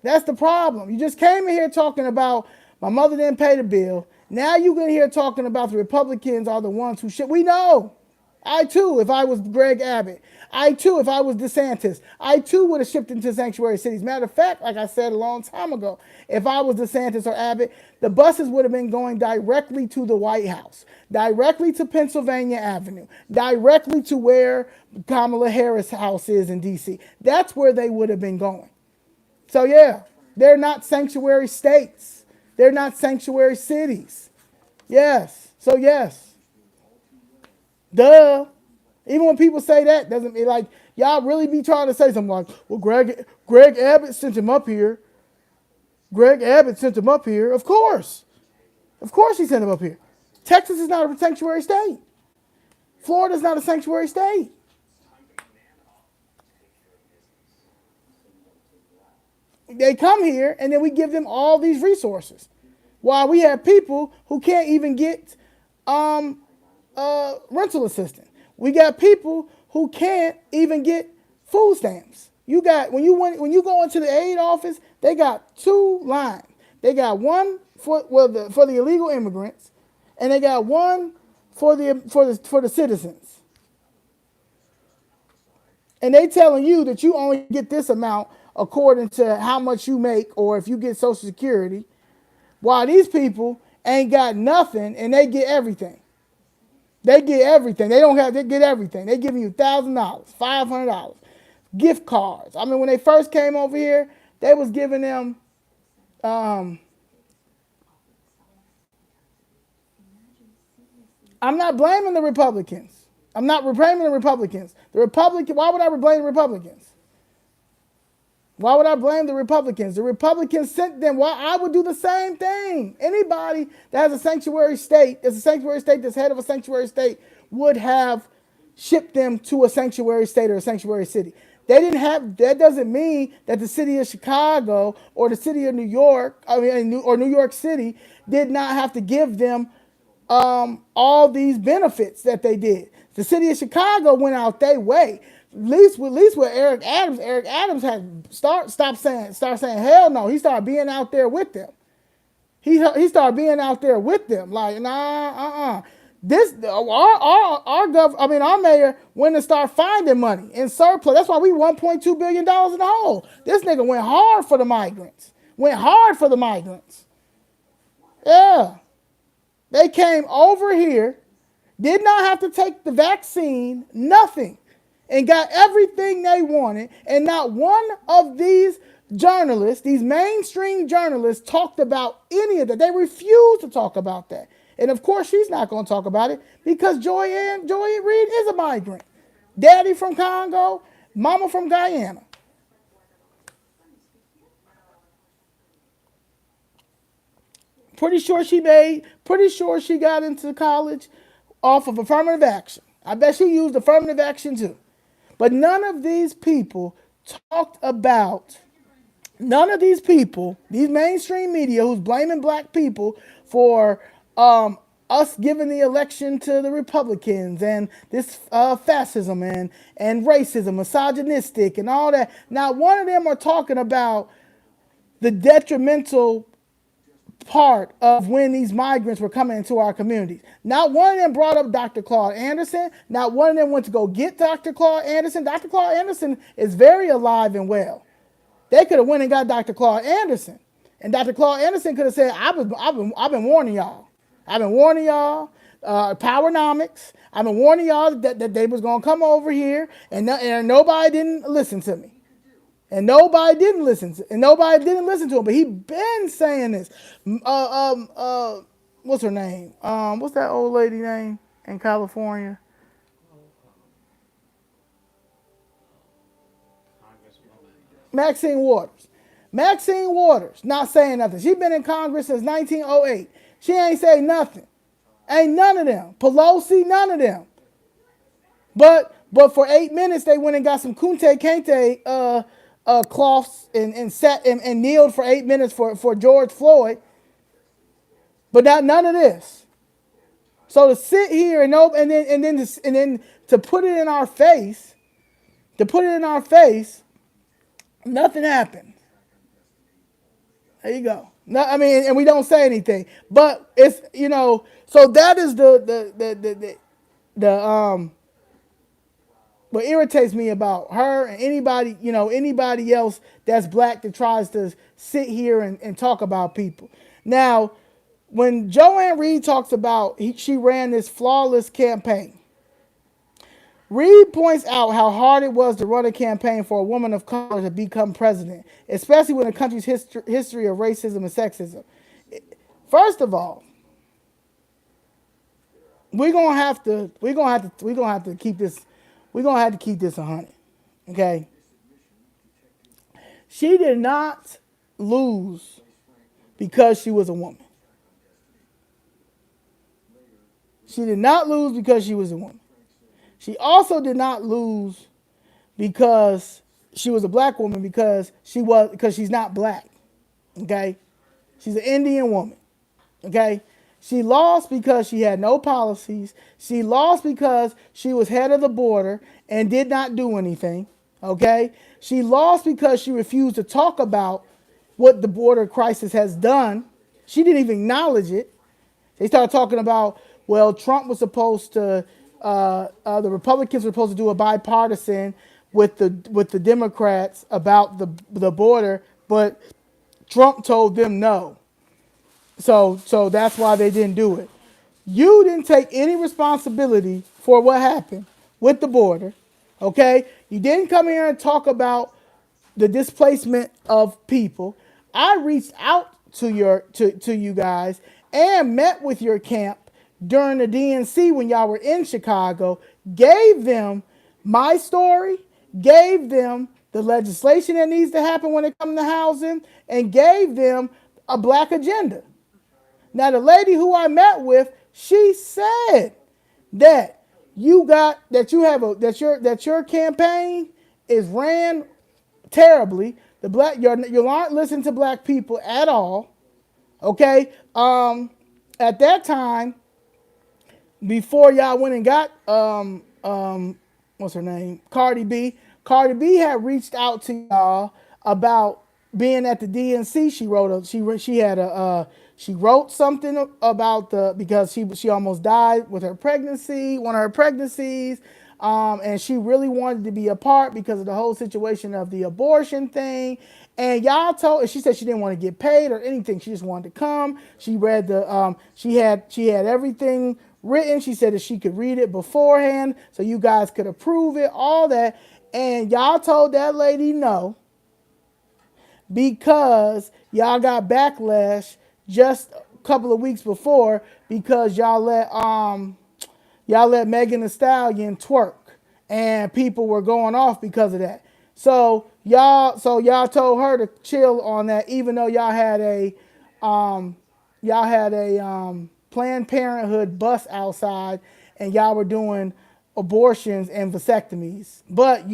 That's the problem. You just came in here talking about my mother didn't pay the bill. Now you get here talking about the Republicans are the ones who ship. We know. I too, if I was Greg Abbott. I too, if I was DeSantis. I too would have shipped into sanctuary cities. Matter of fact, like I said a long time ago, if I was DeSantis or Abbott, the buses would have been going directly to the White House, directly to Pennsylvania Avenue, directly to where Kamala Harris' house is in D.C. That's where they would have been going. So yeah, they're not sanctuary states. They're not sanctuary cities. Yes. So yes. Duh. Even when people say that, doesn't mean like y'all really be trying to say something like, well, Greg Abbott sent him up here. Greg Abbott sent him up here. Of course. Of course he sent him up here. Texas is not a sanctuary state. Florida is not a sanctuary state. They come here and then we give them all these resources. While we have people who can't even get rental assistance. We got people who can't even get food stamps. You got when you go into the aid office, they got two lines. They got one for the illegal immigrants, and they got one for the citizens. And they telling you that you only get this amount according to how much you make or if you get Social Security, while these people ain't got nothing and they get everything. They get everything. They get everything. They giving you $1,000, $500, gift cards. I mean, when they first came over here, they was giving them, I'm not blaming the Republicans. I'm not blaming the Republicans. Why would I blame the Republicans? Why would I blame the Republicans? The Republicans sent them. Why I would do the same thing. Anybody that has a sanctuary state, that's head of a sanctuary state, would have shipped them to a sanctuary state or a sanctuary city. They didn't have. That doesn't mean that the city of Chicago or the city of New York, or New York City, did not have to give them all these benefits that they did. The city of Chicago went out their way. At least with Eric Adams had start saying hell no. He started being out there with them. He started being out there with them. Like nah. This our mayor went and started finding money in surplus. That's why we $1.2 billion in the hole. This nigga went hard for the migrants. Yeah. They came over here, did not have to take the vaccine, nothing, and got everything they wanted. And not one of these journalists, these mainstream journalists, talked about any of that. They refused to talk about that. And of course, she's not going to talk about it because Joy Reid is a migrant. Daddy from Congo, mama from Guyana. Pretty sure she got into college off of affirmative action. I bet she used affirmative action too. But none of these people talked about, these mainstream media who's blaming black people for us giving the election to the Republicans and this fascism and racism, misogynistic and all that. Not one of them are talking about the detrimental part of when these migrants were coming into our communities. Not one of them brought up Dr. Claude Anderson. Not one of them went to go get Dr. Claude Anderson. Dr. Claude Anderson is very alive and well. They could have went and got Dr. Claude Anderson. And Dr. Claude Anderson could have said, I've been warning y'all. Powernomics. I've been warning y'all that they was going to come over here and nobody didn't listen to me. And nobody didn't listen to him. But he been saying this. What's her name? What's that old lady name in California? Maxine Waters. Maxine Waters not saying nothing. She been in Congress since 1908. She ain't say nothing. Ain't none of them. Pelosi, none of them. But for 8 minutes they went and got some Kunte Kinte cloths and sat and kneeled for 8 minutes for George Floyd, but none of this. So to sit here and then to put it in our face, nothing happened. There you go. No, I mean, and we don't say anything, but it's So that is the what irritates me about her and anybody else that's black that tries to sit here and talk about people. Now, when Ann Reid talks about she ran this flawless campaign, Reid points out how hard it was to run a campaign for a woman of color to become president, especially with the country's history of racism and sexism. First of all, we're gonna have to keep this. We're going to have to keep this 100, okay? She did not lose because she was a woman. She did not lose because she was a woman. She also did not lose because she was a black woman because she's not black, okay? She's an Indian woman, okay? She lost because she had no policies. She lost because she was head of the border and did not do anything. Okay? She lost because she refused to talk about what the border crisis has done. She didn't even acknowledge it. They started talking about, well, Trump was supposed to, the Republicans were supposed to do a bipartisan with the Democrats about the border, but Trump told them no. So that's why they didn't do it. You didn't take any responsibility for what happened with the border, okay? You didn't come here and talk about the displacement of people. I reached out to you guys and met with your camp during the DNC when y'all were in Chicago, gave them my story, gave them the legislation that needs to happen when it comes to housing, and gave them a black agenda. Now, the lady who I met with, she said that your campaign is ran terribly. You aren't listening to black people at all. Okay. At that time, before y'all went and got what's her name, Cardi B. Cardi B had reached out to y'all about being at the DNC. She wrote something about the because she almost died with her pregnancy, one of her pregnancies. And she really wanted to be a part because of the whole situation of the abortion thing. And y'all told, and she said she didn't want to get paid or anything. She just wanted to come. She read she had everything written. She said that she could read it beforehand so you guys could approve it, all that. And y'all told that lady no because y'all got backlash just a couple of weeks before because y'all let Megan Thee Stallion twerk, and people were going off because of that. So y'all told her to chill on that, even though um, y'all had a Planned Parenthood bus outside, and y'all were doing abortions and vasectomies. But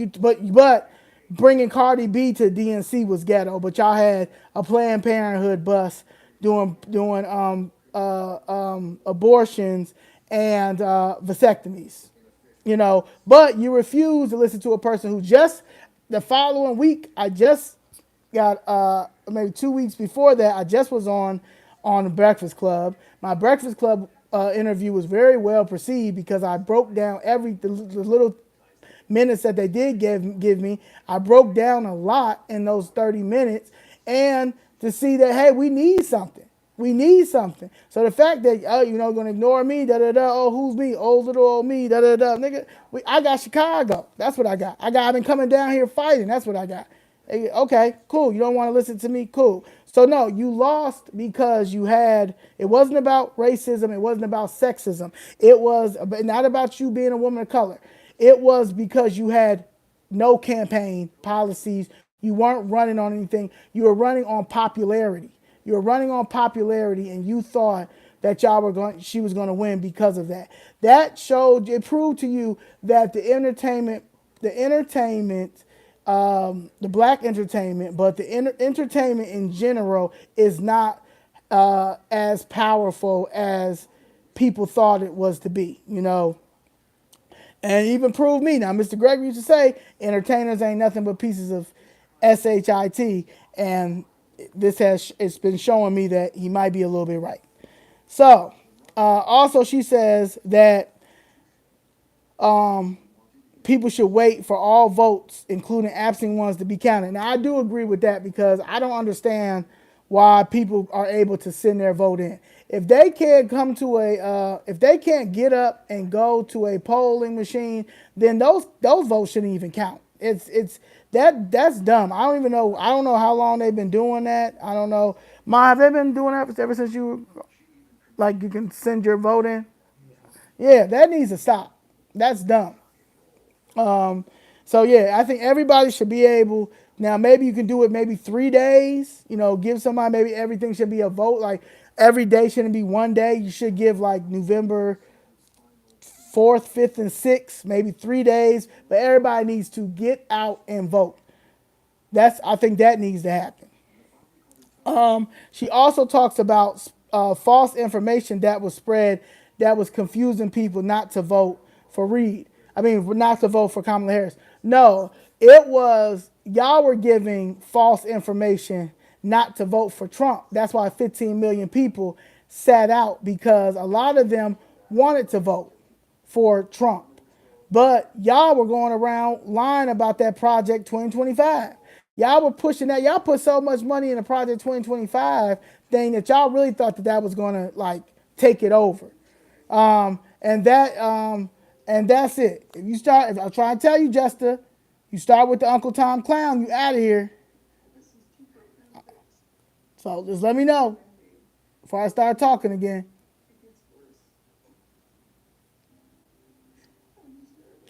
bringing Cardi B to DNC was ghetto. But y'all had a Planned Parenthood bus doing abortions and vasectomies, but you refuse to listen to a person who just the following week, I just got maybe 2 weeks before that, I just was on the Breakfast Club. My Breakfast Club interview was very well perceived because I broke down the little minutes that they did give me. I broke down a lot in those 30 minutes, and to see that, hey, we need something. We need something. So the fact that going to ignore me, da da da. Oh, who's me? Old little old me, da da da. Nigga, I got Chicago. That's what I got. I've been coming down here fighting. That's what I got. Hey, okay, cool. You don't want to listen to me? Cool. So no, you lost because it wasn't about racism. It wasn't about sexism. It was not about you being a woman of color. It was because you had no campaign policies. You weren't running on anything. You were running on popularity. You were running on popularity, and you thought that she was going to win because of that. It proved to you that the black entertainment, but the entertainment in general is not as powerful as people thought it was to be. And even proved me. Now, Mr. Gregory used to say, entertainers ain't nothing but pieces of shit, and it's been showing me that he might be a little bit right. So, also she says that people should wait for all votes, including absent ones, to be counted. Now, I do agree with that because I don't understand why people are able to send their vote in. If they can't if they can't get up and go to a polling machine, then those votes shouldn't even count. That's dumb. I don't even know. I don't know how long they've been doing that. I don't know. Ma, have they been doing that ever since you can send your vote in? Yeah, that needs to stop. That's dumb. So yeah, I think everybody should be able. Now maybe you can do it maybe 3 days. Give somebody, maybe everything should be a vote. Like every day shouldn't be one day. You should give like November 4th, 5th, and 6th, maybe 3 days. But everybody needs to get out and vote. I think that needs to happen. She also talks about false information that was spread that was confusing people not to vote for Reid. I mean, not to vote for Kamala Harris. No, it was y'all were giving false information not to vote for Trump. That's why 15 million people sat out because a lot of them wanted to vote for Trump. But y'all were going around lying about that Project 2025. Y'all were pushing that. Y'all put so much money in the Project 2025 thing that y'all really thought that was going to take it over. And that's it. If I try to tell you, Jester, you start with the Uncle Tom clown, you out of here. So just let me know before I start talking again.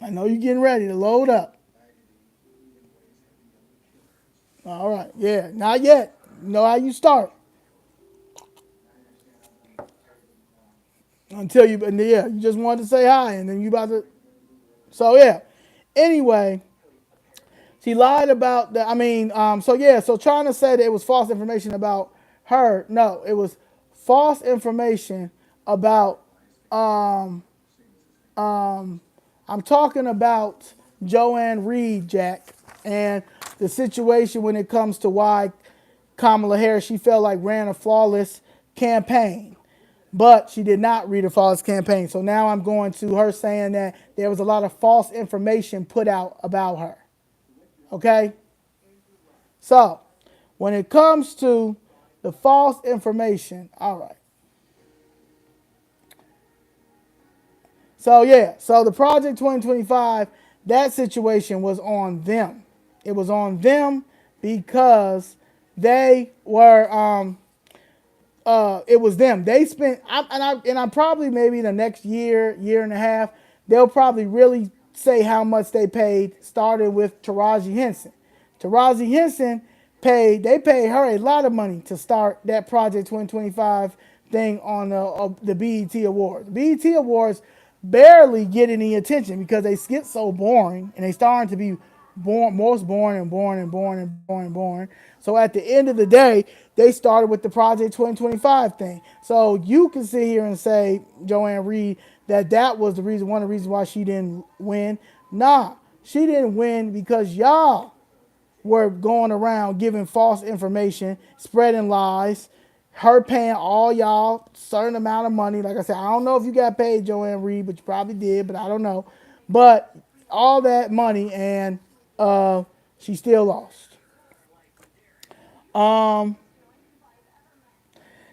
I know you're getting ready to load up. All right. Yeah, not yet. You know how you start. Until you just wanted to say hi, and then you about to. So yeah. Anyway, she lied about that. So trying to say that it was false information about her. No, it was false information about I'm talking about Ann Reid, Jack, and the situation when it comes to why Kamala Harris, she felt like ran a flawless campaign, but she did not read a flawless campaign. So now I'm going to her saying that there was a lot of false information put out about her. Okay? So when it comes to the false information, all right. So yeah, so the Project 2025, that situation was on them. It was on them because they were it was them. They spent and I probably maybe the next year and a half, they'll probably really say how much they paid, starting with Taraji Henson. Taraji Henson they paid her a lot of money to start that Project 2025 thing on the BET Awards. The BET Awards barely get any attention because they get so boring and they starting to be most boring and boring and boring and boring and boring. So at the end of the day, they started with the Project 2025 thing. So you can sit here and say, Ann Reid, that was the reason, one of the reasons why she didn't win. Nah, she didn't win because y'all were going around giving false information, spreading lies, her paying all y'all certain amount of money. Like I said, I don't know if you got paid, Ann Reid, but you probably did, but I don't know. But all that money, and she still lost.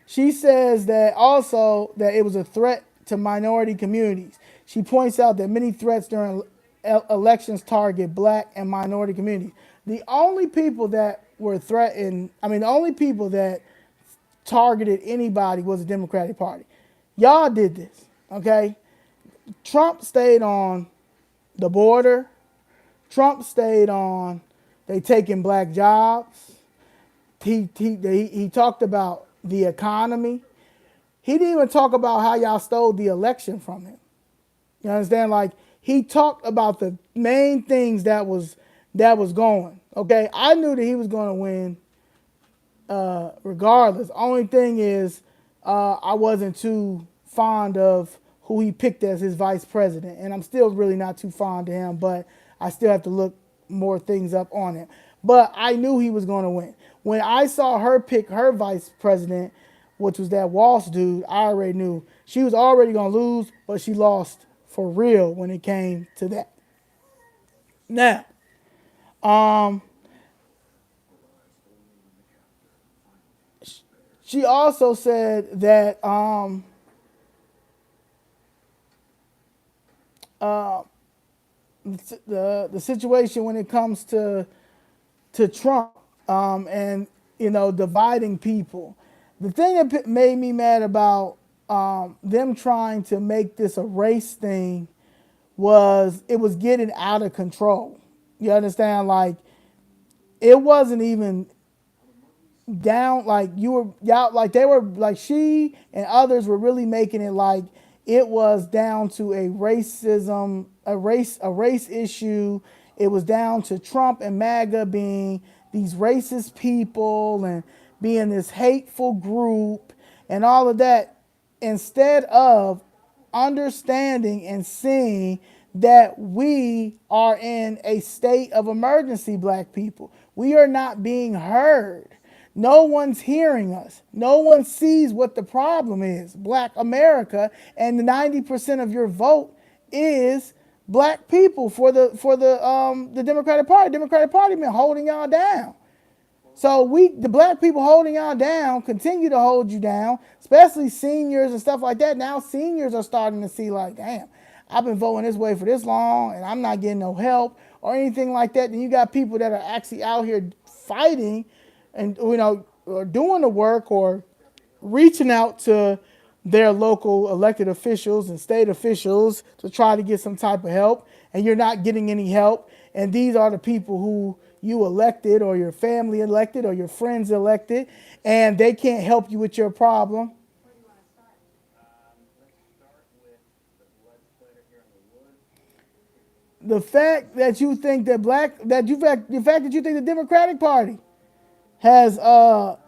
She says that also that it was a threat to minority communities. She points out that many threats during elections target black and minority communities. The only people that were threatened, the only people that targeted anybody was the Democratic Party. Y'all did this, okay? Trump stayed on the border. Trump stayed on they taking black jobs. He talked about the economy. He didn't even talk about how y'all stole the election from him. You understand? Like, he talked about the main things that was going. Okay, I knew that he was going to win regardless. Only thing is, I wasn't too fond of who he picked as his vice president, and I'm still really not too fond of him. But I still have to look more things up on him. But I knew he was going to win. When I saw her pick her vice president, which was that Walsh dude, I already knew she was already going to lose, but she lost for real when it came to that. Now, she also said that the situation when it comes to Trump and dividing people. The thing that made me mad about them trying to make this a race thing was it was getting out of control. You understand? Like, it wasn't even down, like you were y'all, like they were, like she and others were really making it like it was down to a racism, a race issue. It was down to Trump and MAGA being these racist people and being this hateful group and all of that, instead of understanding and seeing that we are in a state of emergency, black people. We are not being heard. No one's hearing us. No one sees what the problem is, black America, and 90% of your vote is black people for the Democratic Party. Democratic Party been holding y'all down. So the black people holding y'all down, continue to hold you down, especially seniors and stuff like that. Now seniors are starting to see like, damn, I've been voting this way for this long and I'm not getting no help or anything like that. Then you got people that are actually out here fighting and, or doing the work or reaching out to their local elected officials and state officials to try to get some type of help, and you're not getting any help. And these are the people who you elected or your family elected or your friends elected, and they can't help you with your problem. The fact that you think that the fact that you think the Democratic Party has our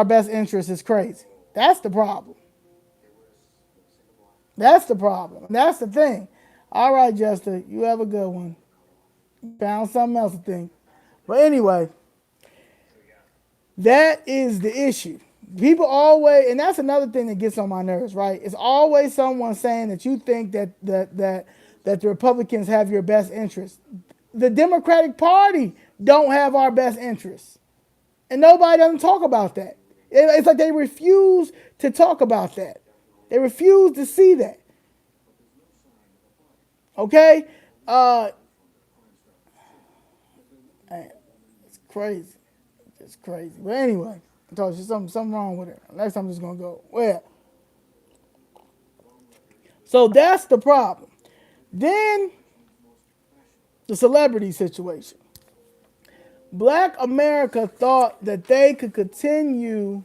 best interest is crazy. That's the problem. That's the problem. That's the thing. All right, Jester, you have a good one. Found something else to think. But anyway, that is the issue. People always, and that's another thing that gets on my nerves, right? It's always someone saying that you think that the Republicans have your best interest. The Democratic Party don't have our best interests, and nobody doesn't talk about that. It's like they refuse to talk about that. They refuse to see that. Okay, uh, it's crazy. It's crazy. But anyway, I told you something wrong with it. Next time I'm just gonna go. Well, so that's the problem. Then the celebrity situation. Black America thought that they could continue.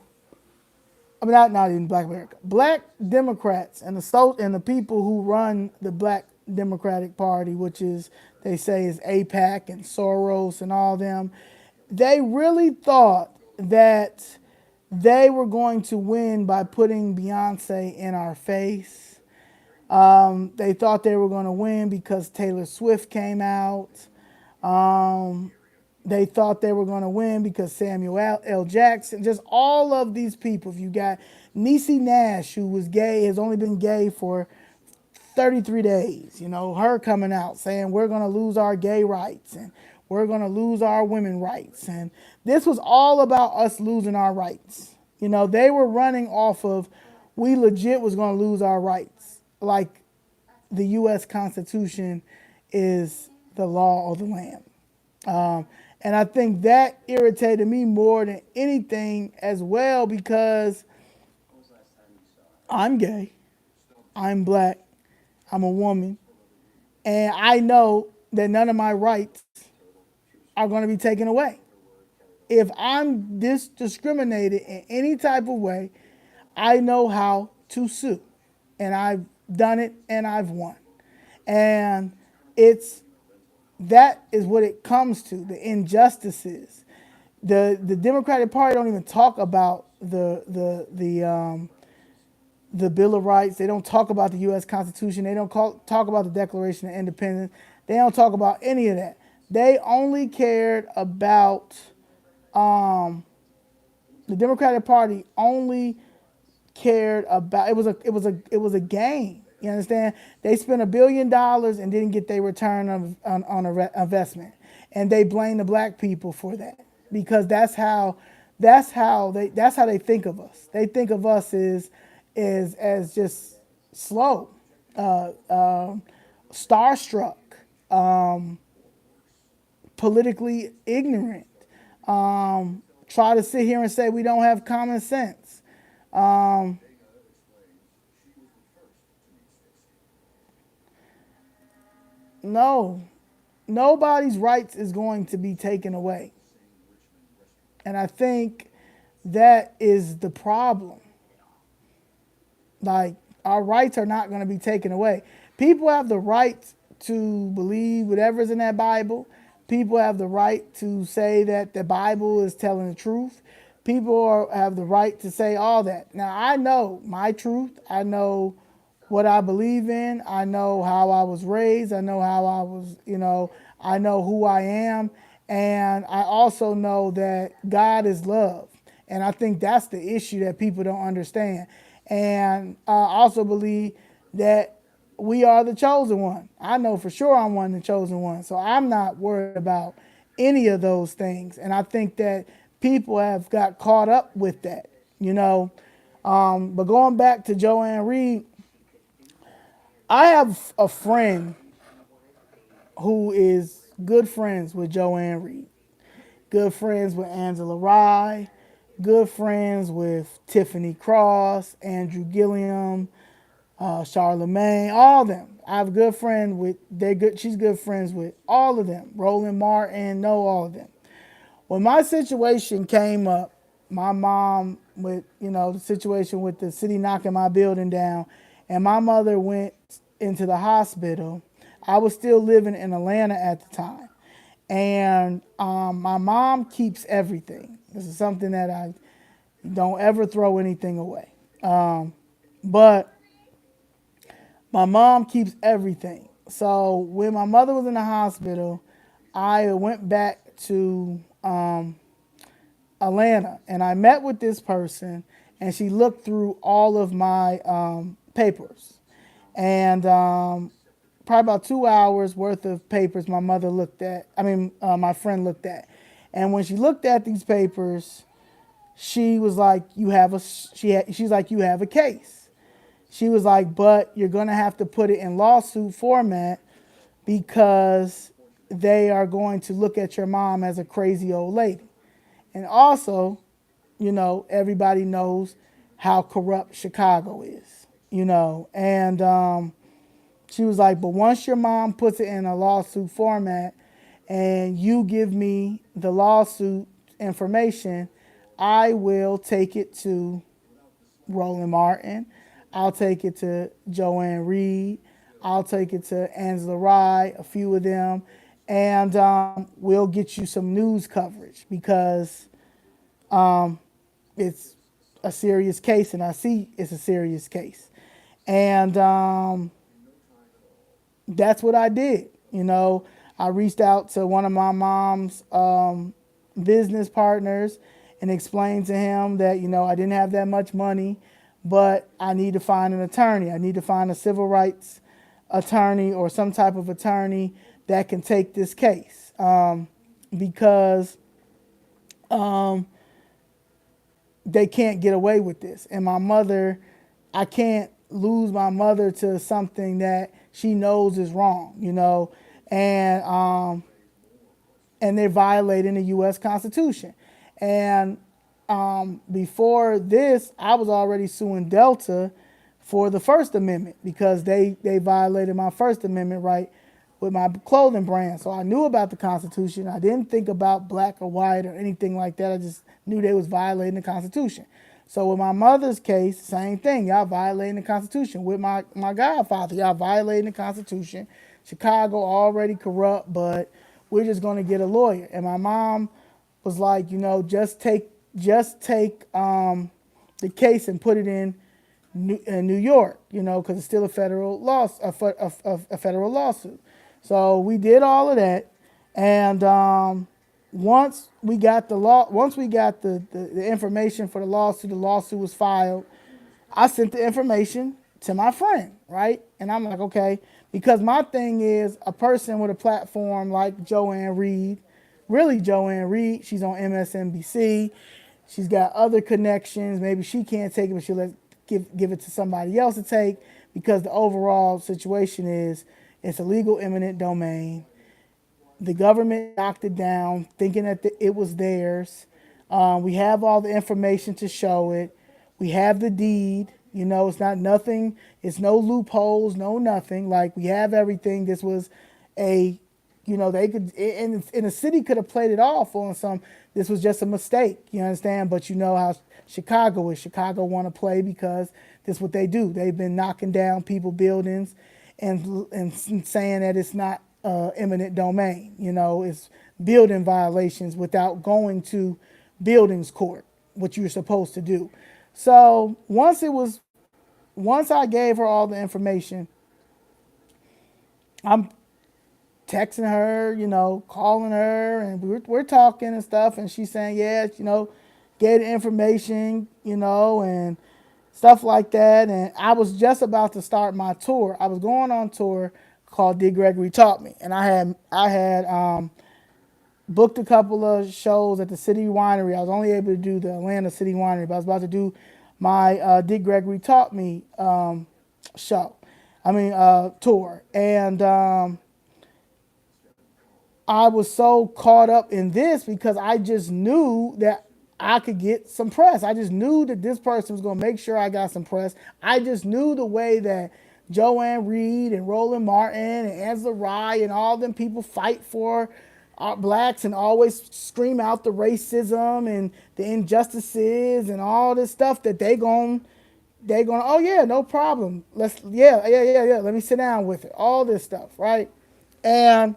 I mean, not even Black America. Black Democrats and the people who run the Black Democratic Party, which is they say is AIPAC and Soros and all them. They really thought that they were going to win by putting Beyonce in our face. They thought they were going to win because Taylor Swift came out. Um, they thought they were going to win because Samuel L. Jackson, just all of these people. If you got Niecy Nash, who was gay, has only been gay for 33 days, her coming out saying we're going to lose our gay rights and we're going to lose our women rights. And this was all about us losing our rights. They were running off of we legit was going to lose our rights. Like the U.S. Constitution is the law of the land. And I think that irritated me more than anything as well because I'm gay, I'm black, I'm a woman, and I know that none of my rights are going to be taken away. If I'm discriminated in any type of way, I know how to sue. And I've done it and I've won. And it's that is what it comes to, the injustices. The Democratic Party don't even talk about the Bill of Rights. They don't talk about the U.S. Constitution. They don't talk about the Declaration of Independence. They don't talk about any of that. They only cared about the Democratic Party only cared about it was a game. You understand? They spent $1 billion and didn't get their return on investment, and they blame the black people for that because that's how they think of us. They think of us as just slow, starstruck, politically ignorant. Try to sit here and say we don't have common sense. Um, no, nobody's rights is going to be taken away. And I think that is the problem. Like, our rights are not going to be taken away. People have the right to believe whatever's in that Bible. People have the right to say that the Bible is telling the truth. Have the right to say all that. Now, I know my truth. I know what I believe in. I know how I was raised. I know how I was, I know who I am. And I also know that God is love. And I think that's the issue that people don't understand. And I also believe that we are the chosen one. I know for sure I'm one of the chosen one. So I'm not worried about any of those things. And I think that people have got caught up with that, But going back to Ann Reid, I have a friend who is good friends with Ann Reid, good friends with Angela Rye, good friends with Tiffany Cross, Andrew Gilliam, Charlemagne, all of them. I have a good friend with she's good friends with all of them. Roland Martin, know all of them. When my situation came up, my mom with, the situation with the city knocking my building down, and my mother went into the hospital. I was still living in Atlanta at the time. And my mom keeps everything. This is something that I don't ever throw anything away. But My mom keeps everything. So when my mother was in the hospital, I went back to Atlanta and I met with this person, and she looked through all of my papers. And probably about 2 hours worth of papers my mother looked at, my friend looked at. And when she looked at these papers, she was like, she's like, you have a case. She was like, but you're going to have to put it in lawsuit format because they are going to look at your mom as a crazy old lady. And also, everybody knows how corrupt Chicago is, and she was like, but once your mom puts it in a lawsuit format and you give me the lawsuit information, I will take it to Roland Martin. I'll take it to Ann Reid. I'll take it to Angela Rye, a few of them, and we'll get you some news coverage because it's a serious case, and I see it's a serious case. And that's what I did. I reached out to one of my mom's business partners and explained to him that, I didn't have that much money, but I need to find an attorney. I need to find a civil rights attorney or some type of attorney that can take this case because they can't get away with this. And my mother, I can't lose my mother to something that she knows is wrong, and they're violating the U.S. Constitution. And before this, I was already suing Delta for the First Amendment because they violated my First Amendment right with my clothing brand. So I knew about the Constitution. I didn't think about black or white or anything like that. I just knew they was violating the Constitution. So with my mother's case, same thing. Y'all violating the Constitution. With my godfather, y'all violating the Constitution. Chicago already corrupt, but we're just going to get a lawyer. And my mom was like, just take the case and put it in New York, because it's still a federal lawsuit. So we did all of that, and once we got the information for the lawsuit was filed. I sent the information to my friend, right? And I'm like, okay, because my thing is a person with a platform like Ann Reid, really Ann Reid, she's on MSNBC, she's got other connections. Maybe she can't take it, but she'll give it to somebody else to take because the overall situation is it's a legal eminent domain. The government knocked it down, thinking that it was theirs. We have all the information to show it. We have the deed. It's not nothing. It's no loopholes, no nothing. Like, we have everything. This was they could, and the city could have played it off on some, this was just a mistake. You understand? But you know how Chicago is. Chicago want to play because that's what they do. They've been knocking down people buildings and saying that it's not eminent domain. It's building violations without going to buildings court, what you're supposed to do. So once I gave her all the information, I'm texting her, calling her, and we're talking and stuff, and she's saying, yeah, get the information, and stuff like that. And I was just about to start my tour. I was going on tour called Did Gregory Taught Me, and I had booked a couple of shows at the City Winery. I was only able to do the Atlanta City Winery, but I was about to do my Did Gregory Taught Me tour. And I was so caught up in this because I just knew that I could get some press. I just knew that this person was going to make sure I got some press. I just knew the way that Ann Reid and Roland Martin and Angela Rye and all them people fight for blacks and always scream out the racism and the injustices and all this stuff that they going, oh yeah, no problem. Let me sit down with it. All this stuff, right? And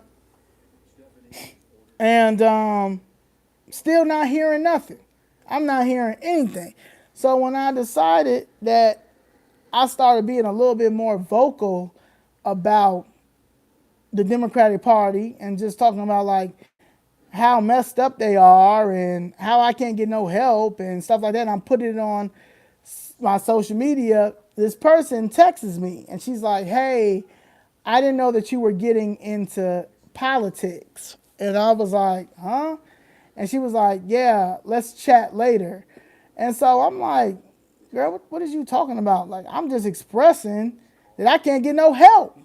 still not hearing nothing. I'm not hearing anything. So when I decided that I started being a little bit more vocal about the Democratic Party and just talking about like how messed up they are and how I can't get no help and stuff like that. And I'm putting it on my social media. This person texts me and she's like, hey, I didn't know that you were getting into politics. And I was like, huh? And she was like, yeah, let's chat later. And so I'm like, girl, what is you talking about? Like, I'm just expressing that I can't get no help.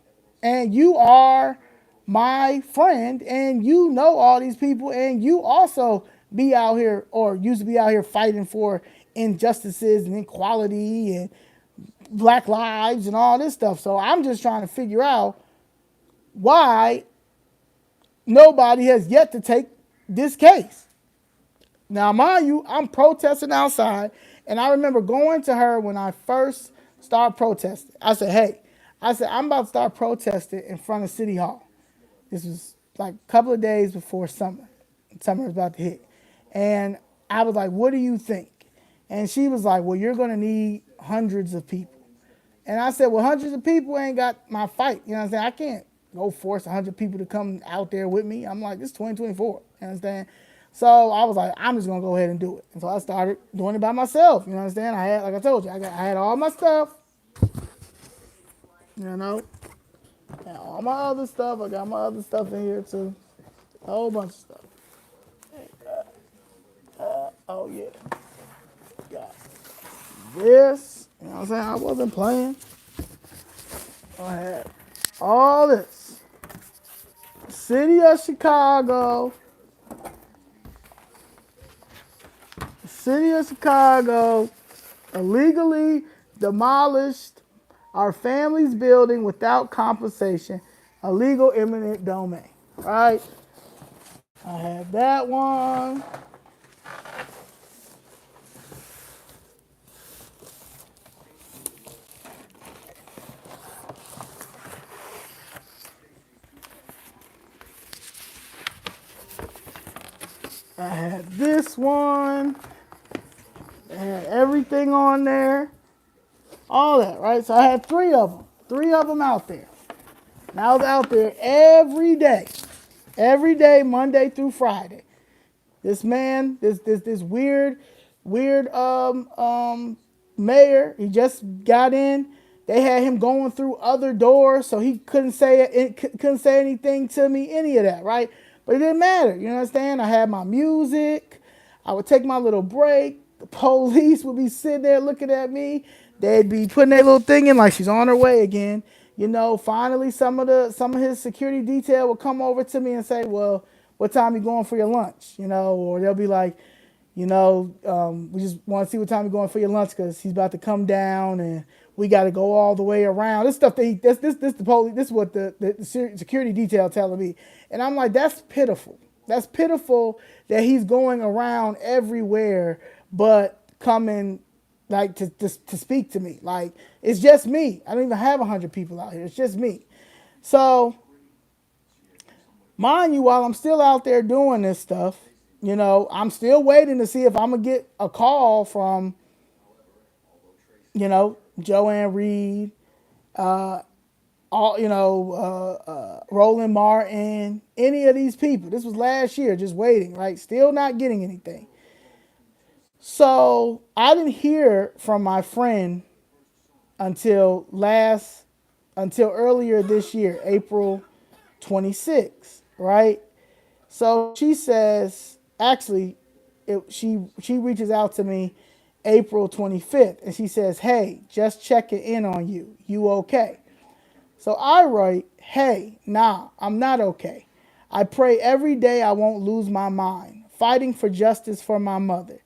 And you are my friend and you know all these people and you also be out here or used to be out here fighting for injustices and equality and black lives and all this stuff. So I'm just trying to figure out why nobody has yet to take this case. Now, mind you, I'm protesting outside, and I remember going to her when I first started protesting. I said, hey, I'm about to start protesting in front of City Hall. This was like a couple of days before summer. Summer was about to hit. And I was like, what do you think? And she was like, well, you're going to need hundreds of people. And I said, well, hundreds of people ain't got my fight. You know what I'm saying? I can't go force 100 people to come out there with me. I'm like, this is 2024. You understand? So I was like, I'm just going to go ahead and do it. And so I started doing it by myself. You understand? I had, like I told you, I had all my stuff. You know? And all my other stuff. I got my other stuff in here too. A whole bunch of stuff. Oh, yeah. Got this. You know what I'm saying? I wasn't playing. I had all this. City of Chicago. City of Chicago illegally demolished our family's building without compensation. Illegal eminent domain. Right? I had that one. I had this one. I had everything on there. All that, right? So I had three of them. Three of them out there. And I was out there every day. Every day, Monday through Friday. This man, this weird mayor, he just got in. They had him going through other doors, so he couldn't say anything to me, any of that, right? But it didn't matter. You understand? I had my music. I would take my little break. The police would be sitting there looking at me. They'd be putting their little thing in like she's on her way again. You know, finally some of his security detail would come over to me and say, well, what time you going for your lunch? You know, or they'll be like, you know, we just want to see what time you're going for your lunch because he's about to come down and we got to go all the way around. This stuff, this the police, this is what the security detail telling me. And I'm like, that's pitiful. That's pitiful that he's going around everywhere, but coming like to speak to me. Like, it's just me. I don't even have 100 people out here. It's just me. So, mind you, while I'm still out there doing this stuff, you know, I'm still waiting to see if I'm going to get a call from, you know, Ann Reid, Roland Martin, any of these people. This was last year, just waiting, right? Still not getting anything. So I didn't hear from my friend until earlier this year, April 26th, right? So she says, actually, she reaches out to me April 25th, and she says, hey, just checking in on you. You okay? So I write, hey, nah, I'm not okay. I pray every day I won't lose my mind, fighting for justice for my mother.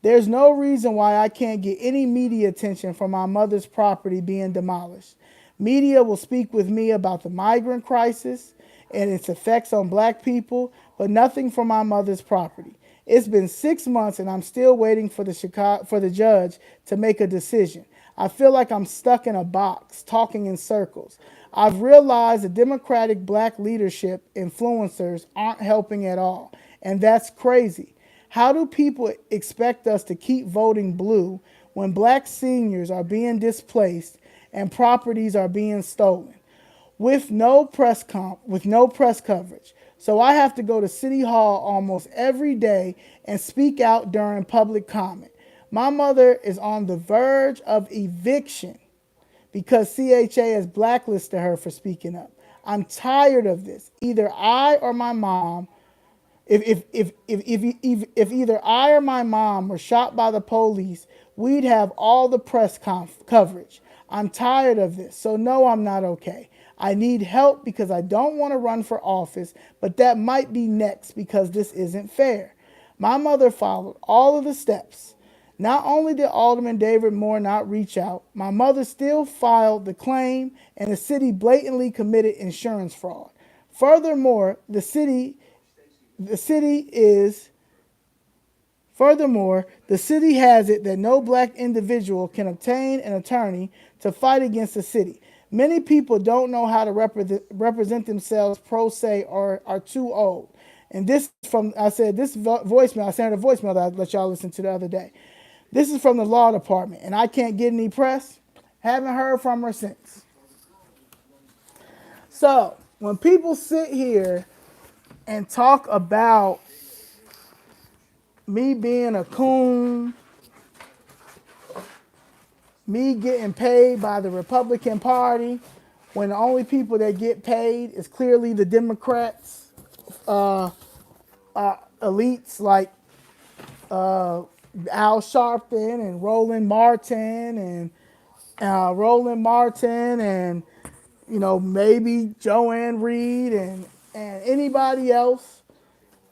There's no reason why I can't get any media attention for my mother's property being demolished. Media will speak with me about the migrant crisis and its effects on black people, but nothing for my mother's property. It's been 6 months and I'm still waiting for the judge to make a decision. I feel like I'm stuck in a box, talking in circles. I've realized the Democratic black leadership influencers aren't helping at all, and that's crazy. How do people expect us to keep voting blue when black seniors are being displaced and properties are being stolen with no with no press coverage. So I have to go to City Hall almost every day and speak out during public comment. My mother is on the verge of eviction because CHA has blacklisted her for speaking up. I'm tired of this. Either I or my mom, if either I or my mom were shot by the police, we'd have all the press coverage. I'm tired of this. So no, I'm not okay. I need help because I don't want to run for office, but that might be next because this isn't fair. My mother followed all of the steps. Not only did Alderman David Moore not reach out, my mother still filed the claim and the city blatantly committed insurance fraud. Furthermore, the city is Furthermore, the city has it that no black individual can obtain an attorney to fight against the city. Many people don't know how to represent themselves pro se or are too old. And this is from, I said, this voicemail, I sent her a voicemail that I let y'all listen to the other day. This is from the law department, and I can't get any press. Haven't heard from her since. So, when people sit here and talk about me being a coon, me getting paid by the Republican Party, when the only people that get paid is clearly the Democrats, elites like Al Sharpton and Roland Martin and maybe Joanne Reid and anybody else,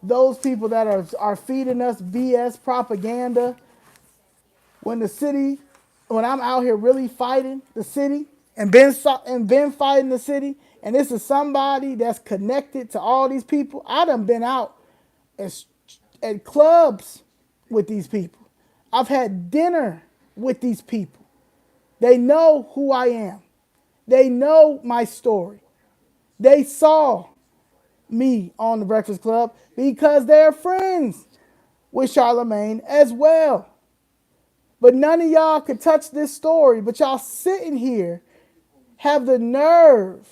those people that are feeding us BS propaganda. When I'm out here really fighting the city and been fighting the city, and this is somebody that's connected to all these people. I done been out at clubs with these people. I've had dinner with these people. They know who I am. They know my story. They saw me on the Breakfast Club because they're friends with Charlemagne as well. But none of y'all could touch this story. But y'all sitting here have the nerve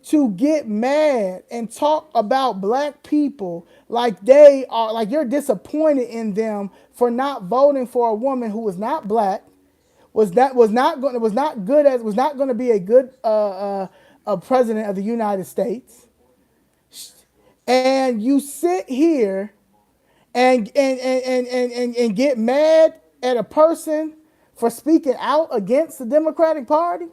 to get mad and talk about black people like you're disappointed in them for not voting for a woman who was not black, was not going to be a good president of the United States. And you sit here and get mad at a person for speaking out against the Democratic Party.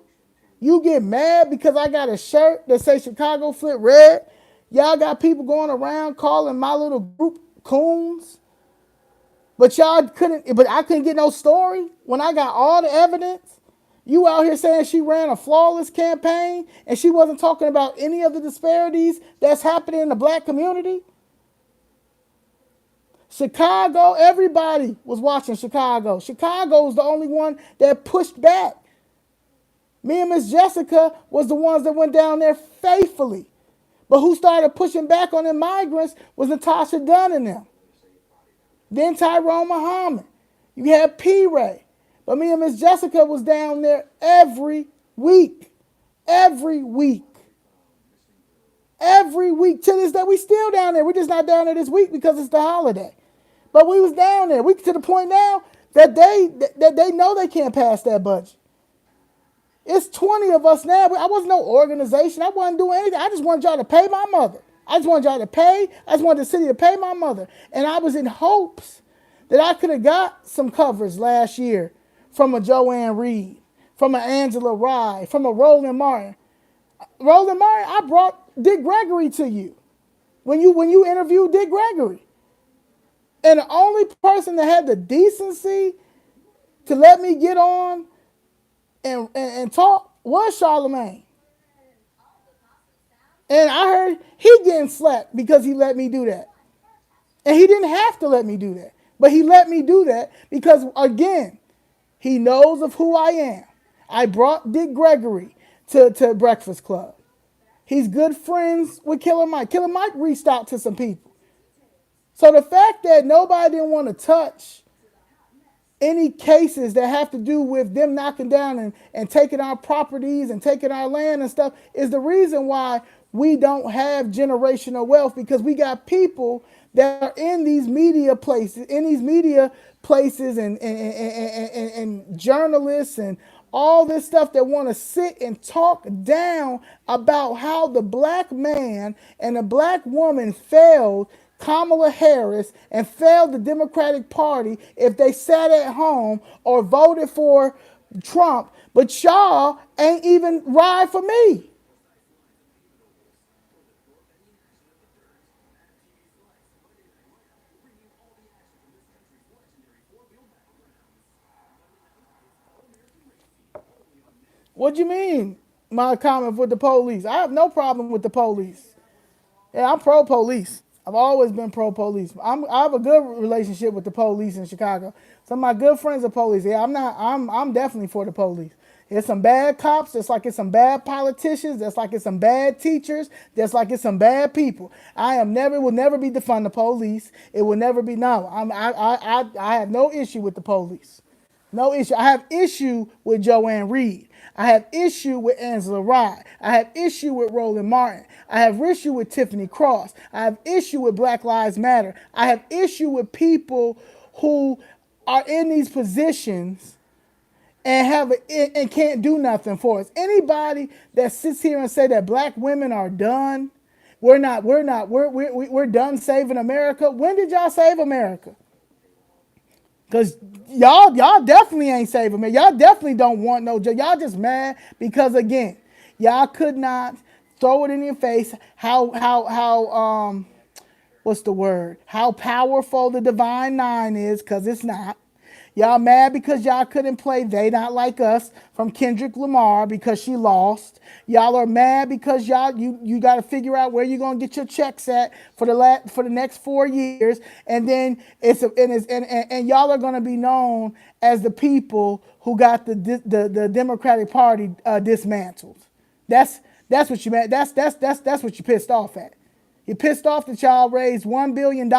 You get mad because I got a shirt that says Chicago Flip Red. Y'all got people going around calling my little group coons. But I couldn't get no story when I got all the evidence. You out here saying she ran a flawless campaign and she wasn't talking about any of the disparities that's happening in the black community. Chicago, everybody was watching Chicago. Chicago was the only one that pushed back. Me and Miss Jessica was the ones that went down there faithfully. But who started pushing back on the migrants was Natasha Dunn and them. Then Tyrone Muhammad. You had P. Ray. But me and Miss Jessica was down there every week. Every week. Every week. To this day, we still down there. We're just not down there this week because it's the holiday. But we was down there. We to the point now that they know they can't pass that budget. It's 20 of us now. I wasn't no organization. I wasn't doing anything. I just wanted y'all to pay my mother. I just wanted y'all to pay. I just wanted the city to pay my mother. And I was in hopes that I could have got some coverage last year from a Joanne Reid, from an Angela Rye, from a Roland Martin. Roland Martin, I brought Dick Gregory to you when you interviewed Dick Gregory. And the only person that had the decency to let me get on and talk was Charlemagne. And I heard he getting slapped because he let me do that. And he didn't have to let me do that. But he let me do that because, again, he knows of who I am. I brought Dick Gregory to Breakfast Club. He's good friends with Killer Mike. Killer Mike reached out to some people. So the fact that nobody didn't want to touch any cases that have to do with them knocking down and taking our properties and taking our land and stuff is the reason why we don't have generational wealth, because we got people that are in these media places and journalists and all this stuff that want to sit and talk down about how the black man and the black woman failed Kamala Harris and failed the Democratic Party if they sat at home or voted for Trump, but y'all ain't even ride for me. What do you mean? My comment with the police. I have no problem with the police. Yeah, I'm pro police. I've always been pro police. I have a good relationship with the police in Chicago. Some of my good friends are police. Yeah, I'm not. I'm definitely for the police. There's some bad cops. Just like it's some bad politicians. Just like it's some bad teachers. Just like it's some bad people. Will never be defund the police. It will never be. No, I have no issue with the police. No issue. I have issue with Ann Reid. I have issue with Angela Rye. I have issue with Roland Martin. I have issue with Tiffany Cross. I have issue with Black Lives Matter. I have issue with people who are in these positions and and can't do nothing for us. Anybody that sits here and say that black women are done, we're done saving America. When did y'all save America? Cause y'all definitely ain't saving me. Y'all definitely don't want no job. Y'all just mad because again, y'all could not throw it in your face what's the word? How powerful the divine nine is, cause it's not. Y'all mad because y'all couldn't play They Not Like Us from Kendrick Lamar because she lost. Y'all are mad because you got to figure out where you're going to get your checks at for the next 4 years, and then and y'all are going to be known as the people who got the Democratic Party dismantled. That's what you meant. That's what you pissed off at. You pissed off that y'all raised $1 billion.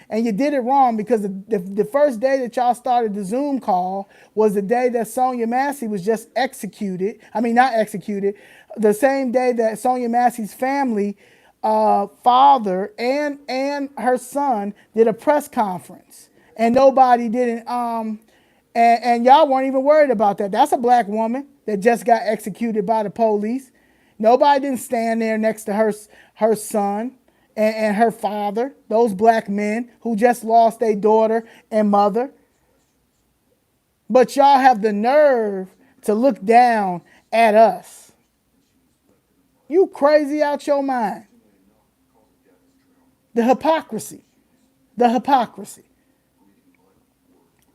And you did it wrong because the first day that y'all started the Zoom call was the day that Sonia Massey was just executed. I mean, not executed. The same day that Sonia Massey's family, father and her son did a press conference. And nobody didn't, and y'all weren't even worried about that. That's a black woman that just got executed by the police. Nobody didn't stand there next to her son and her father, those black men who just lost their daughter and mother. But y'all have the nerve to look down at us. You crazy out your mind. The hypocrisy. The hypocrisy.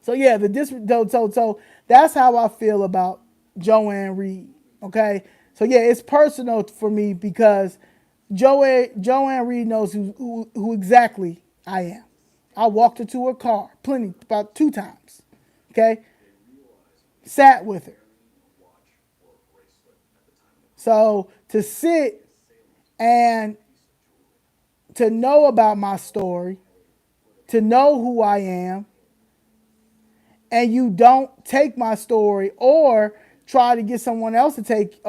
So yeah, so that's how I feel about Ann Reid. Okay? So yeah, it's personal for me because Ann Reid knows who exactly I am. I walked her to her car about 2 times. Okay? Sat with her. So to sit and to know about my story, to know who I am, and you don't take my story or try to get someone else to take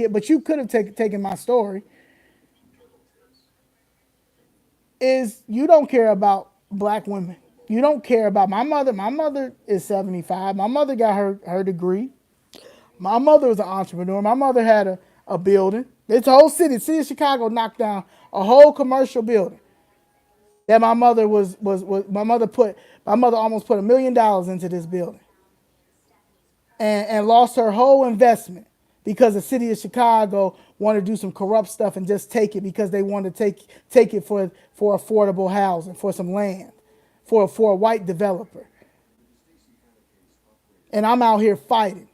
it, but you could have taken my story, is you don't care about black women. You don't care about my mother. My mother is 75. My mother got her degree. My mother was an entrepreneur. My mother had a building. It's a whole city. The city of Chicago knocked down a whole commercial building that my mother my mother almost put $1 million into this building and lost her whole investment because the city of Chicago wanted to do some corrupt stuff and just take it because they wanted to take it for affordable housing, for some land, for a white developer. And I'm out here fighting,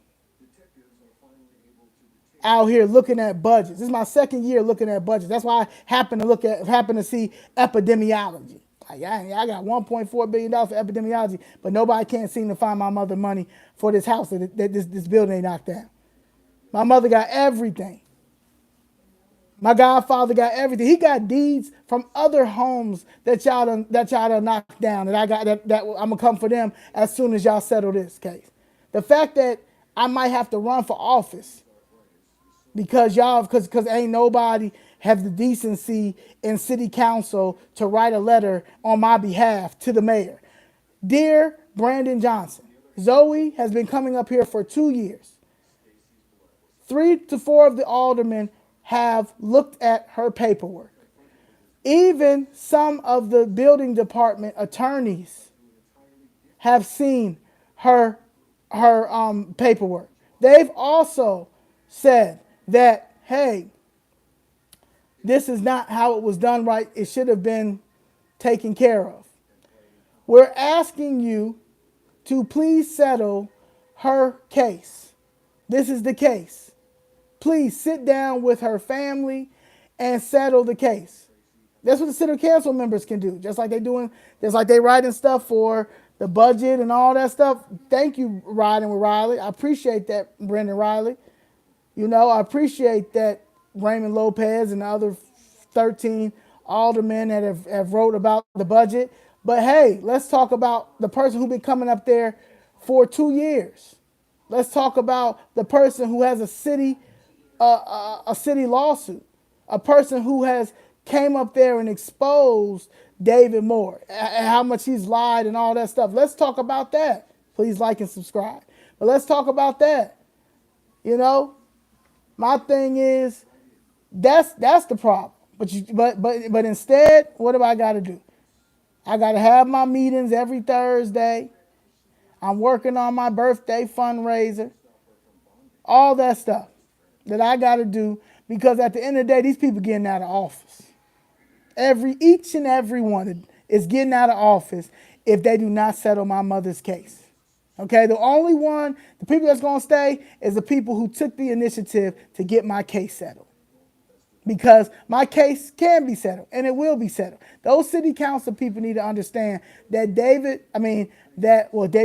out here looking at budgets. This is my second year looking at budgets. That's why I happen to see epidemiology. Like, I got $1.4 billion for epidemiology, but nobody can't seem to find my mother money for this house that this building they knocked down. My mother got everything. My godfather got everything. He got deeds from other homes that y'all done knocked down. That I got that I'm gonna come for them as soon as y'all settle this case. The fact that I might have to run for office because y'all because ain't nobody have the decency in city council to write a letter on my behalf to the mayor. Dear Brandon Johnson, Zoe has been coming up here for 2 years. 3 to 4 of the aldermen have looked at her paperwork. Even some of the building department attorneys have seen her paperwork. They've also said that, hey, this is not how it was done right. It should have been taken care of. We're asking you to please settle her case. This is the case. Please sit down with her family and settle the case. That's what the city council members can do. Just like they writing stuff for the budget and all that stuff. Thank you, riding with Riley. I appreciate that, Brendan Riley. I appreciate that Raymond Lopez and the other 13 aldermen that have wrote about the budget. But hey, let's talk about the person who's been coming up there for 2 years. Let's talk about the person who has a city lawsuit, a person who has came up there and exposed David Moore, and how much he's lied and all that stuff. Let's talk about that. Please like and subscribe. But let's talk about that. My thing is that's the problem. But instead, what do I got to do? I got to have my meetings every Thursday. I'm working on my birthday fundraiser. All that stuff that I got to do, because at the end of the day, these people getting out of office. Each and every one is getting out of office if they do not settle my mother's case. Okay, the people that's going to stay is the people who took the initiative to get my case settled. Because my case can be settled, and it will be settled. Those city council people need to understand that David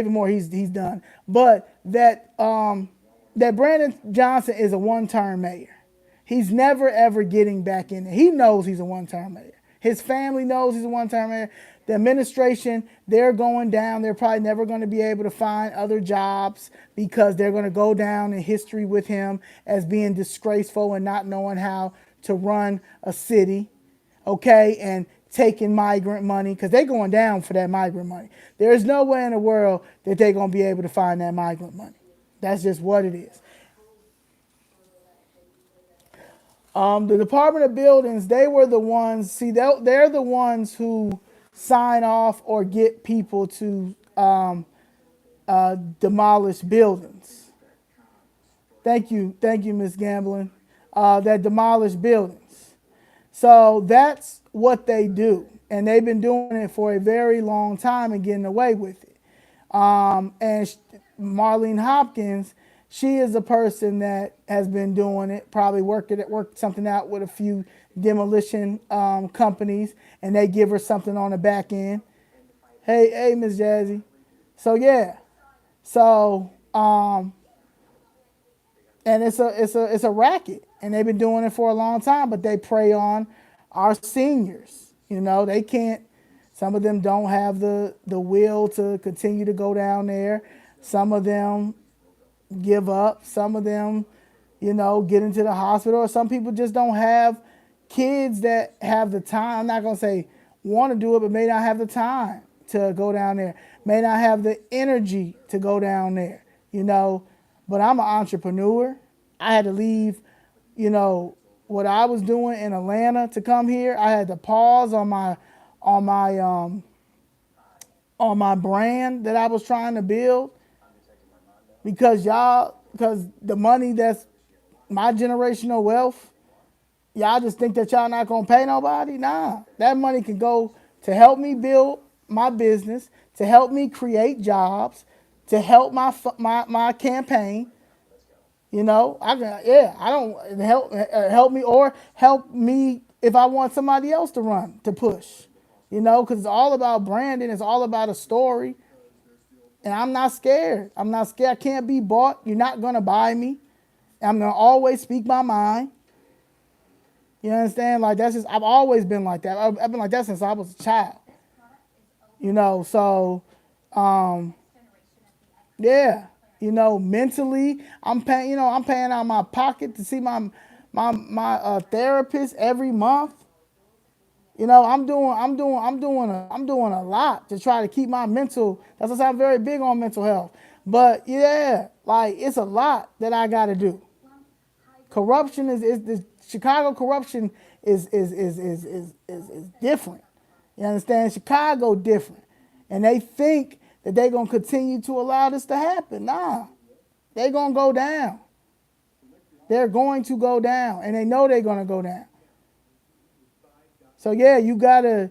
Moore, he's done, but that Brandon Johnson is a one-term mayor. He's never ever getting back in there. He knows he's a one-term mayor. His family knows he's a one-term mayor. The administration, they're going down. They're probably never going to be able to find other jobs because they're going to go down in history with him as being disgraceful and not knowing how to run a city, okay, and taking migrant money, because they're going down for that migrant money. There's no way in the world that they're going to be able to find that migrant money. That's just what it is. The Department of Buildings, they were the ones, they're the ones who sign off or get people to demolish buildings. Thank you, Ms. Gamblin. That demolish buildings. So that's what they do. And they've been doing it for a very long time and getting away with it. And Marlene Hopkins, she is a person that has been doing it, probably worked something out with a few demolition companies, and they give her something on the back end. Hey, Miss Jazzy. So yeah. So and it's a racket, and they've been doing it for a long time, but they prey on our seniors. They can't. Some of them don't have the will to continue to go down there. Some of them give up. Some of them, get into the hospital. Or some people just don't have kids that have the time. I'm not going to say want to do it, but may not have the time to go down there. May not have the energy to go down there, But I'm an entrepreneur. I had to leave, what I was doing in Atlanta to come here. I had to pause on my brand that I was trying to build, because the money that's my generational wealth, y'all just think that y'all not gonna pay nobody. Nah, that money can go to help me build my business, to help me create jobs, to help my campaign. I don't help me, or help me if I want somebody else to run, to push. Because it's all about branding. It's all about a story. And I'm not scared. I can't be bought. You're not going to buy me. I'm going to always speak my mind. You understand? Like that's just I've always been like that. I've been like that since I was a child. You know, so yeah, you know, mentally, I'm paying. You know, I'm paying out of my pocket to see my therapist every month. You know, I'm doing a lot to try to keep my mental. That's why I'm very big on mental health. But yeah, like it's a lot that I got to do. Corruption is the Chicago corruption is different. You understand? Chicago different, and they think that they're gonna continue to allow this to happen. Nah, they're gonna go down. They're going to go down, and they know they're gonna go down. So yeah, you gotta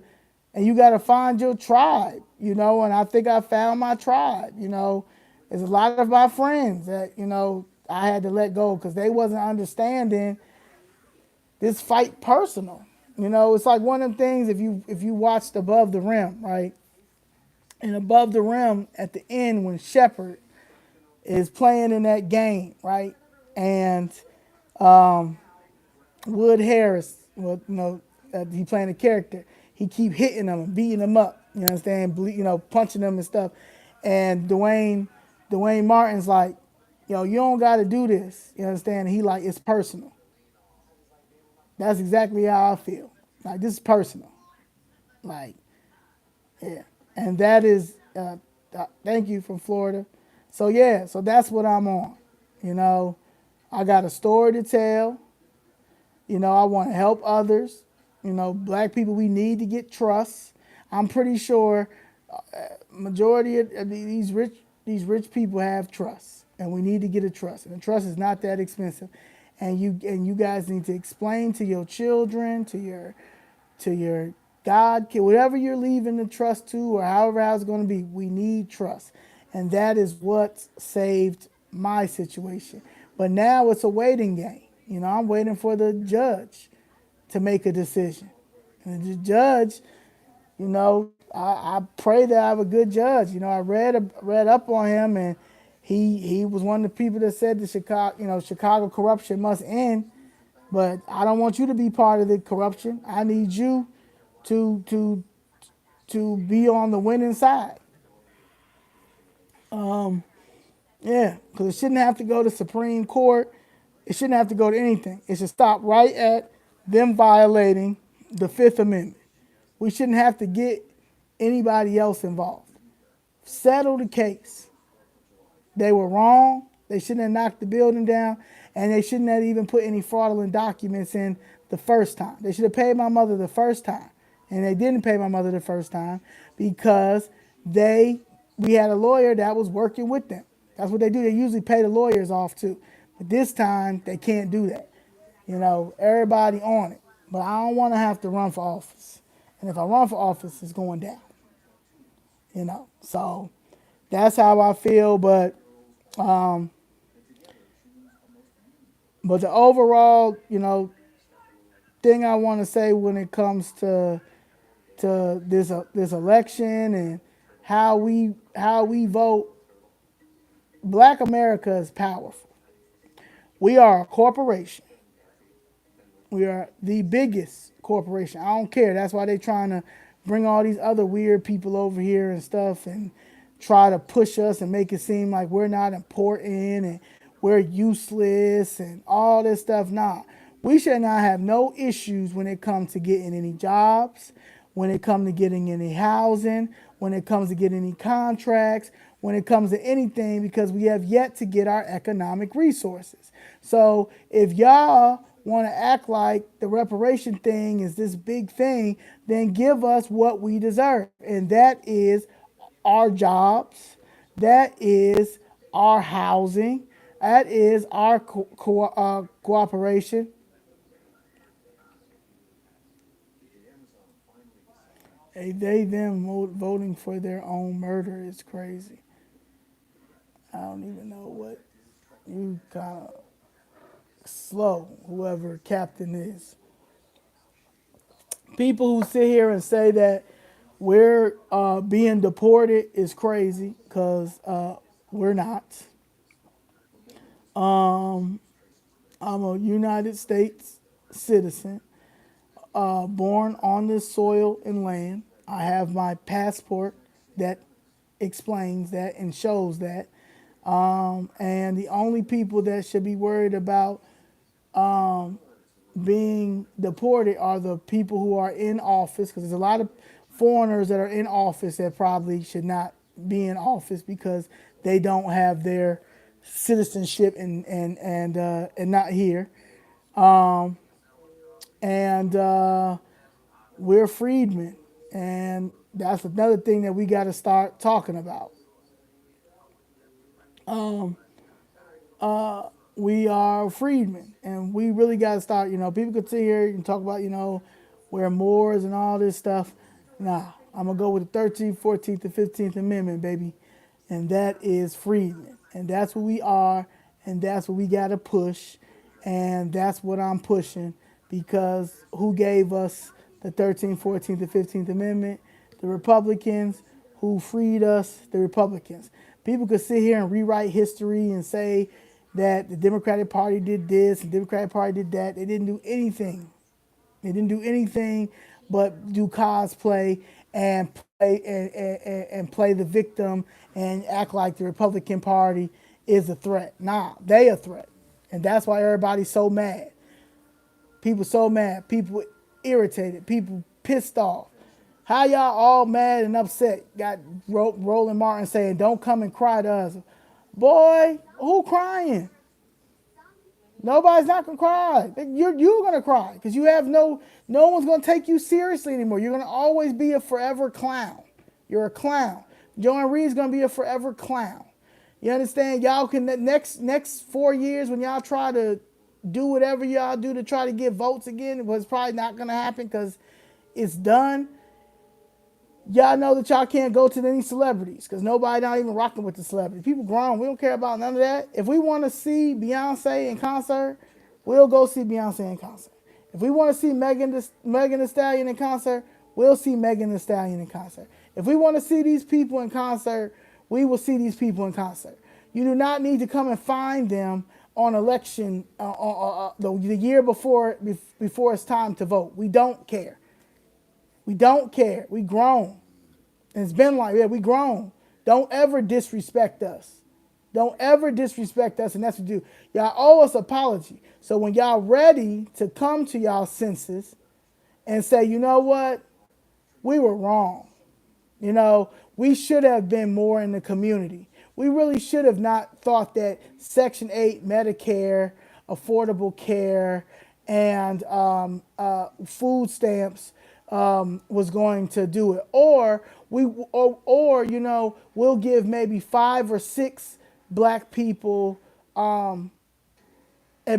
find your tribe, you know. And I think I found my tribe. You know, there's a lot of my friends that I had to let go because they wasn't understanding this fight personal. You know, it's like one of them things if you watched Above the Rim, right? And Above the Rim at the end when Shepard is playing in that game, right? And Wood Harris, well, he playing a character. He keep hitting them and beating them up. You understand? Punching them and stuff. And Dwayne Martin's like, you don't got to do this. You understand? And he like, it's personal. That's exactly how I feel. Like this is personal. Like, yeah. And that is, thank you from Florida. So yeah, so that's what I'm on. You know, I got a story to tell. I want to help others. Black people, we need to get trust. I'm pretty sure majority of these rich people have trust, and we need to get a trust. And the trust is not that expensive. And you guys need to explain to your children, to your God, whatever you're leaving the trust to, or however it's going to be. We need trust, and that is what saved my situation. But now it's a waiting game. I'm waiting for the judge to make a decision. And the judge, I pray that I have a good judge. I read up on him, and he was one of the people that said the Chicago corruption must end. But I don't want you to be part of the corruption. I need you to to to be on the winning side. Yeah, because it shouldn't have to go to Supreme Court. It shouldn't have to go to anything. It should stop right at them violating the Fifth Amendment. We shouldn't have to get anybody else involved. Settle the case. They were wrong. They shouldn't have knocked the building down, and they shouldn't have even put any fraudulent documents in the first time. They should have paid my mother the first time, and they didn't pay my mother the first time because we had a lawyer that was working with them. That's what they do. They usually pay the lawyers off too, but this time they can't do that. Everybody on it. But I don't want to have to run for office, and if I run for office, it's going down. So that's how I feel. But the overall, thing I want to say when it comes to this election and how we vote, Black America is powerful. We are a corporation. We are the biggest corporation. I don't care. That's why they're trying to bring all these other weird people over here and stuff and try to push us and make it seem like we're not important and we're useless and all this stuff. Nah, we should not have no issues when it comes to getting any jobs, when it comes to getting any housing, when it comes to getting any contracts, when it comes to anything, because we have yet to get our economic resources. So if y'all want to act like the reparation thing is this big thing, then give us what we deserve. And that is our jobs. That is our housing. That is our cooperation. Them voting for their own murder is crazy. I don't even know what you kind of slow, whoever captain is. People who sit here and say that we're being deported is crazy because we're not. I'm a United States citizen. born on this soil and land. I have my passport that explains that and shows that. And the only people that should be worried about being deported are the people who are in office, because there's a lot of foreigners that are in office that probably should not be in office because they don't have their citizenship and not here. And we're freedmen, and that's another thing that we got to start talking about. We are freedmen, and we really got to start. People could sit here and talk about, we're Moors and all this stuff. Nah, I'm gonna go with the 13th, 14th, and 15th Amendment, baby, and that is freedmen, and that's what we are, and that's what we got to push, and that's what I'm pushing, because who gave us the 13th, 14th, and 15th Amendment? The Republicans. Who freed us? The Republicans. People could sit here and rewrite history and say that the Democratic Party did this and the Democratic Party did that. They didn't do anything. They didn't do anything but do cosplay and play the victim and act like the Republican Party is a threat. Nah, they a threat. And that's why everybody's so mad. People so mad. People irritated. People pissed off. How y'all all mad and upset? Got Roland Martin saying, "Don't come and cry to us." Boy, who crying? Nobody's not gonna cry. You're gonna cry because you have no one's gonna take you seriously anymore. You're gonna always be a forever clown. You're a clown. Ann Reid's gonna be a forever clown. You understand? Y'all can next 4 years when y'all try to do whatever y'all do to try to get votes again, but it's probably not gonna happen because it's done. Y'all know that y'all can't go to any celebrities because nobody not even rocking with the celebrity. People grown. We don't care about none of that. If we want to see Beyonce in concert, we'll go see Beyonce in concert. If we want to see Megan Thee Stallion in concert, we'll see Megan Thee Stallion in concert. If we want to see these people in concert, we will see these people in concert. You do not need to come and find them on election the year before it's time to vote. We don't care. We don't care. We grown. And it's been like that. We grown. Don't ever disrespect us. Don't ever disrespect us, and that's what you do. Y'all owe us apology. So when y'all ready to come to y'all senses and say, you know what? We were wrong. We should have been more in the community. We really should have not thought that Section 8 Medicare, affordable care, and food stamps was going to do it, or we'll give maybe 5 or 6 black people a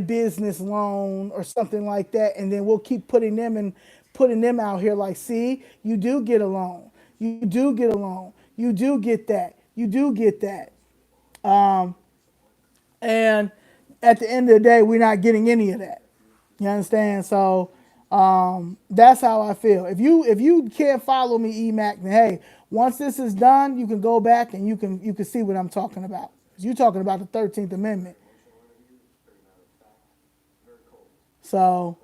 business loan or something like that, and then we'll keep putting them out here like, see, you do get a loan, you do get a loan, you do get that, you do get that, and at the end of the day, we're not getting any of that. You understand? So. That's how I feel. If you can't follow me, EMAC, then hey, once this is done, you can go back and you can see what I'm talking about. You're talking about the 13th Amendment. So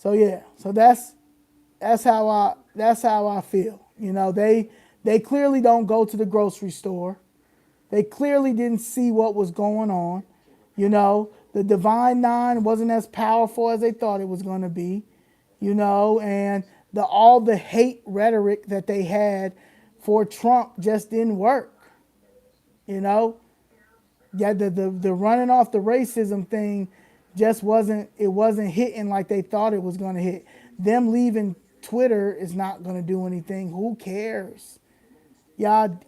yeah. So that's how I feel. They clearly don't go to the grocery store. They clearly didn't see what was going on. The Divine Nine wasn't as powerful as they thought it was going to be, and all the hate rhetoric that they had for Trump just didn't work, Yeah, the running off the racism thing just wasn't hitting like they thought it was going to hit. Them leaving Twitter is not going to do anything. Who cares? Y'all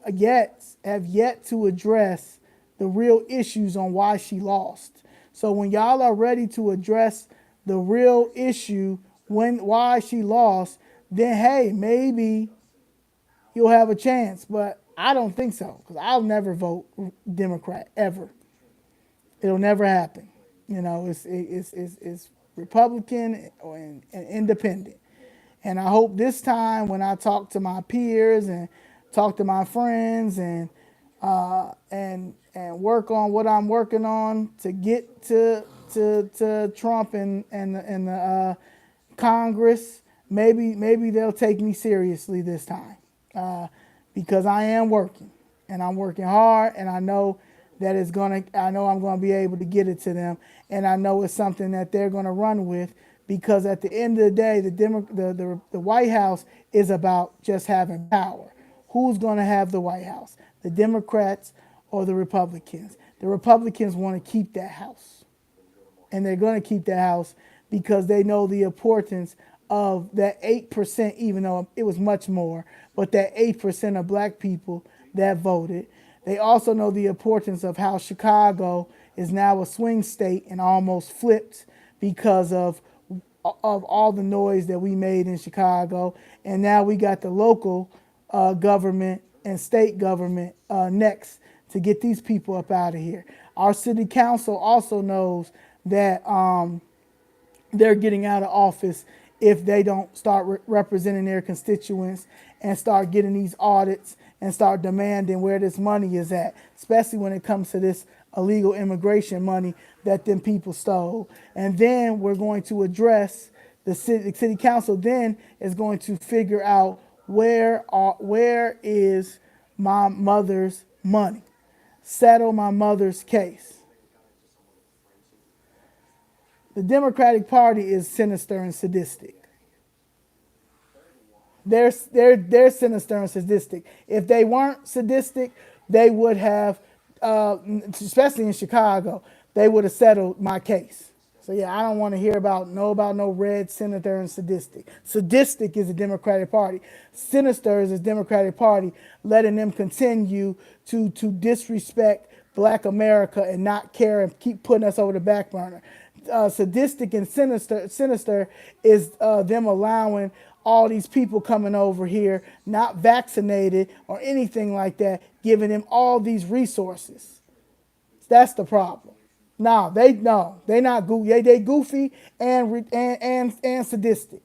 have yet to address the real issues on why she lost. So when y'all are ready to address the real issue why she lost, then hey, maybe you'll have a chance. But I don't think so, because I'll never vote Democrat ever. It'll never happen. It's Republican and independent. And I hope this time when I talk to my peers and talk to my friends and work on what I'm working on to get to Trump and the Congress, maybe they'll take me seriously this time, because I am working and I'm working hard, and I know that I know I'm gonna be able to get it to them, and I know it's something that they're gonna run with, because at the end of the day, the White House is about just having power. Who's gonna have the White House? The Democrats or the Republicans? The Republicans want to keep that house, and they're going to keep the House because they know the importance of that 8%, even though it was much more, but that 8% of black people that voted. They also know the importance of how Chicago is now a swing state and almost flipped because of all the noise that we made in Chicago. And now we got the local government and state government next to get these people up out of here. Our city council also knows that they're getting out of office if they don't start representing their constituents and start getting these audits and start demanding where this money is at, especially when it comes to this illegal immigration money that them people stole. And then we're going to address the city council then is going to figure out where is my mother's money, settle my mother's case. The Democratic Party is sinister and sadistic. They're sinister and sadistic. If they weren't sadistic, they would have, especially in Chicago, they would have settled my case. So yeah, I don't want to hear about no red senator and sadistic. Sadistic is the Democratic Party. Sinister is the Democratic Party, letting them continue to disrespect Black America and not care and keep putting us over the back burner. Sadistic and sinister is them allowing all these people coming over here, not vaccinated or anything like that, giving them all these resources. That's the problem. No, they not goofy. They goofy and sadistic.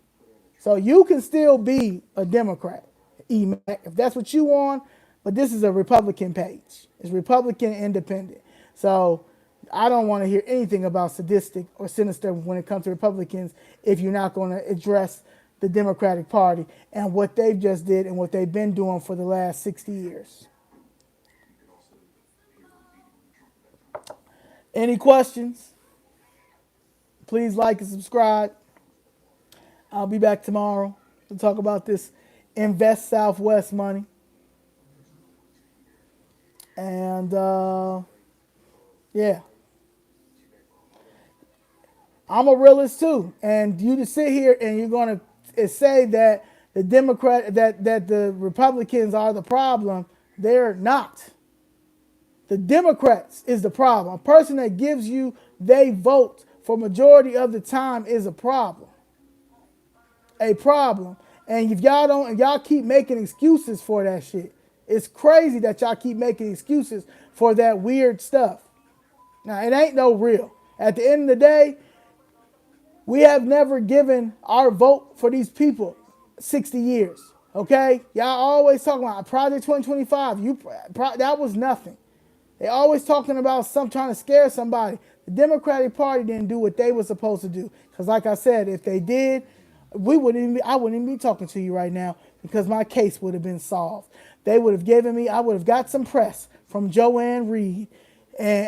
So you can still be a Democrat, EMAC, if that's what you want. But this is a Republican page. It's Republican independent. So I don't want to hear anything about sadistic or sinister when it comes to Republicans if you're not going to address the Democratic Party and what they've just did and what they've been doing for the last 60 years. Any questions? Please like and subscribe. I'll be back tomorrow to talk about this Invest Southwest money. And yeah, I'm a realist too. And you to sit here and you're going to say that that the Republicans are the problem, they're not. The Democrats is the problem. A person that gives you they vote for majority of the time is a problem. A problem. And if y'all keep making excuses for that shit. It's crazy that y'all keep making excuses for that weird stuff. Now, it ain't no real. At the end of the day, we have never given our vote for these people 60 years. Okay? Y'all always talking about Project 2025. That was nothing. They always talking about trying to scare somebody. The Democratic Party didn't do what they were supposed to do. Because like I said, if they did, I wouldn't even be talking to you right now because my case would have been solved. They would have I would have got some press from Ann Reid and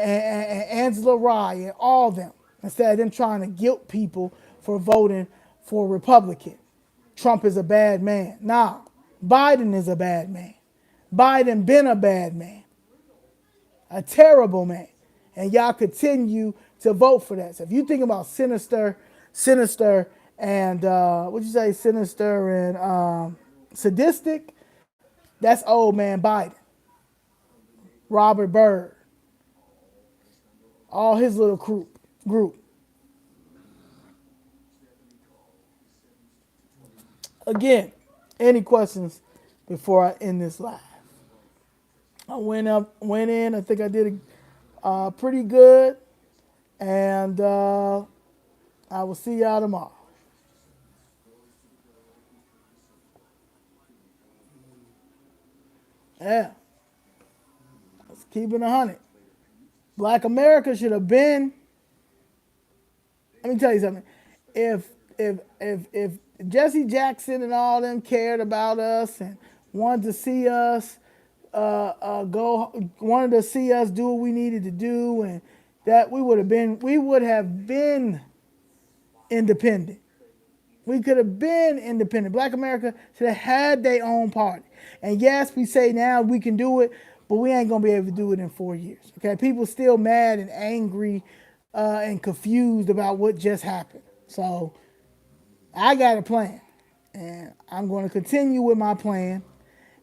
Angela Rye and all of them instead of them trying to guilt people for voting for a Republican. Trump is a bad man. Nah, Biden is a bad man. Biden been a bad man. A terrible man. And y'all continue to vote for that. So if you think about sinister, and sinister and sadistic, that's old man Biden. Robert Byrd. All his little group. Again, any questions before I end this live? I went in. I think I did pretty good, and I will see y'all tomorrow. Yeah, let's keep it 100. Black America should have been. Let me tell you something. If if Jesse Jackson and all them cared about us and wanted to see us wanted to see us do what we needed to do, and that we would have been independent. We could have been independent. Black America should have had their own party. And yes, we say now we can do it, but we ain't gonna be able to do it in 4 years. Okay, people still mad and angry and confused about what just happened. So I got a plan, and I'm going to continue with my plan.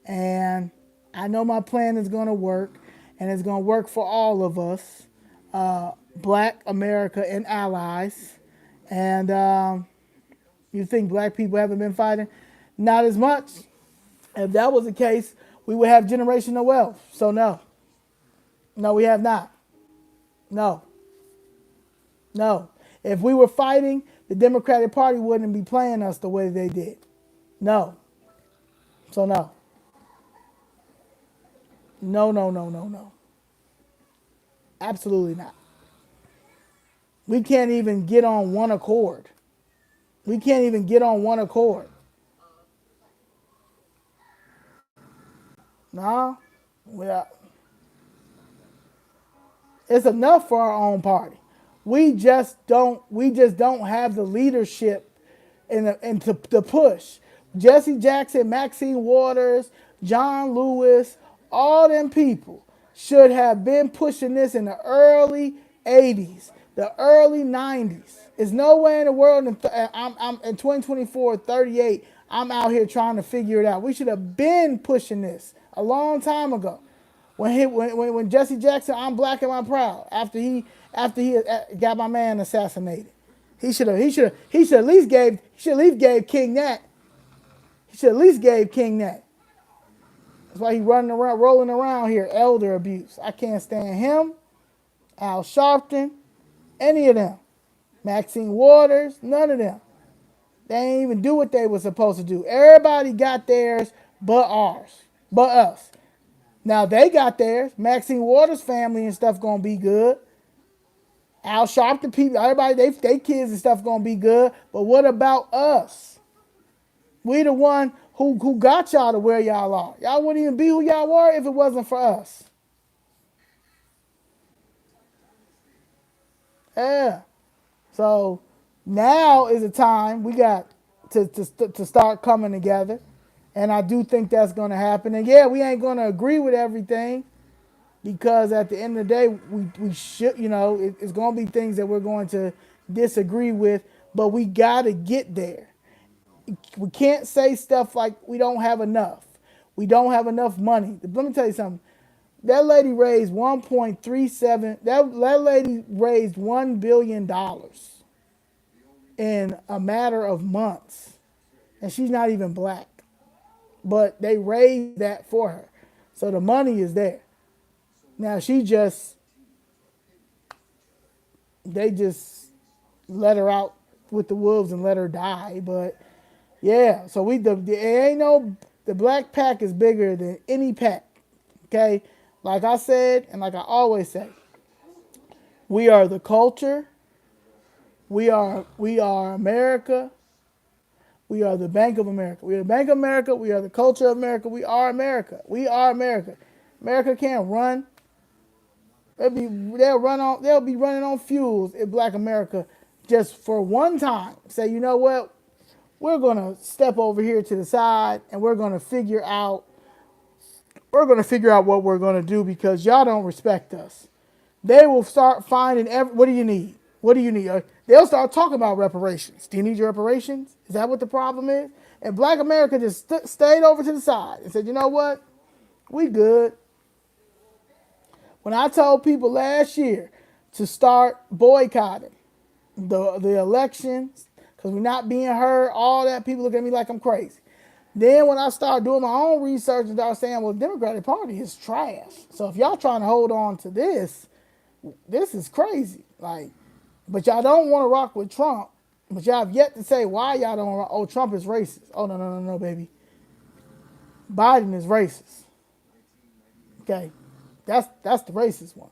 And I know my plan is going to work, and it's going to work for all of us, Black America and allies. And you think black people haven't been fighting? Not as much. If that was the case, we would have generational wealth. So no, we have not. No, no. If we were fighting, the Democratic Party wouldn't be playing us the way they did. No. So no. No, no, no, no, no. Absolutely not. We can't even get on one accord. We can't even get on one accord. No. Well, it's enough for our own party. We just don't have the leadership and to push. Jesse Jackson, Maxine Waters, John Lewis, all them people should have been pushing this in the early 80s, the early 90s. There's no way in the world, I'm in 2024, 38, I'm out here trying to figure it out. We should have been pushing this a long time ago. When Jesse Jackson, I'm black and I'm proud. After he got my man assassinated, he should at least gave King that. He should at least gave King that. That's why he rolling around here, elder abuse. I can't stand him, Al Sharpton, any of them, Maxine Waters, none of them. They ain't even do what they were supposed to do. Everybody got theirs, but us. Now they got theirs. Maxine Waters' family and stuff gonna be good. Al Sharpton people, everybody, they kids and stuff gonna be good. But what about us? We the one who got y'all to where y'all are. Y'all wouldn't even be who y'all were if it wasn't for us. Yeah. So now is the time we got to start coming together. And I do think that's going to happen. And yeah, we ain't going to agree with everything, because at the end of the day, we should, it's going to be things that we're going to disagree with, but we got to get there. We can't say stuff like we don't have enough. We don't have enough money. Let me tell you something. That lady raised 1.37. That lady raised $1 billion in a matter of months. And she's not even black. But they raised that for her. So the money is there. Now they just let her out with the wolves and let her die. But yeah, so the black pack is bigger than any pack. Okay? Like I said, and like I always say, we are the culture. We are America. We are the Bank of America. We are the Bank of America. We are the culture of America. We are America. We are America. America can't run. They'll be running on fuels if Black America just for one time say, you know what? We're gonna step over here to the side and we're gonna figure out what we're gonna do, because y'all don't respect us. They will start finding what do you need? What do you need? They'll start talking about reparations. Do you need your reparations? Is that what the problem is? And Black America just stayed over to the side and said, you know what? We good. When I told people last year to start boycotting the elections because we're not being heard, all that, people look at me like I'm crazy. Then when I started doing my own research and started saying, well, the Democratic Party is trash. So if y'all trying to hold on to this is crazy. But y'all don't want to rock with Trump. But y'all have yet to say why y'all don't rock. Oh, Trump is racist. Oh, no, baby. Biden is racist. Okay. That's the racist one.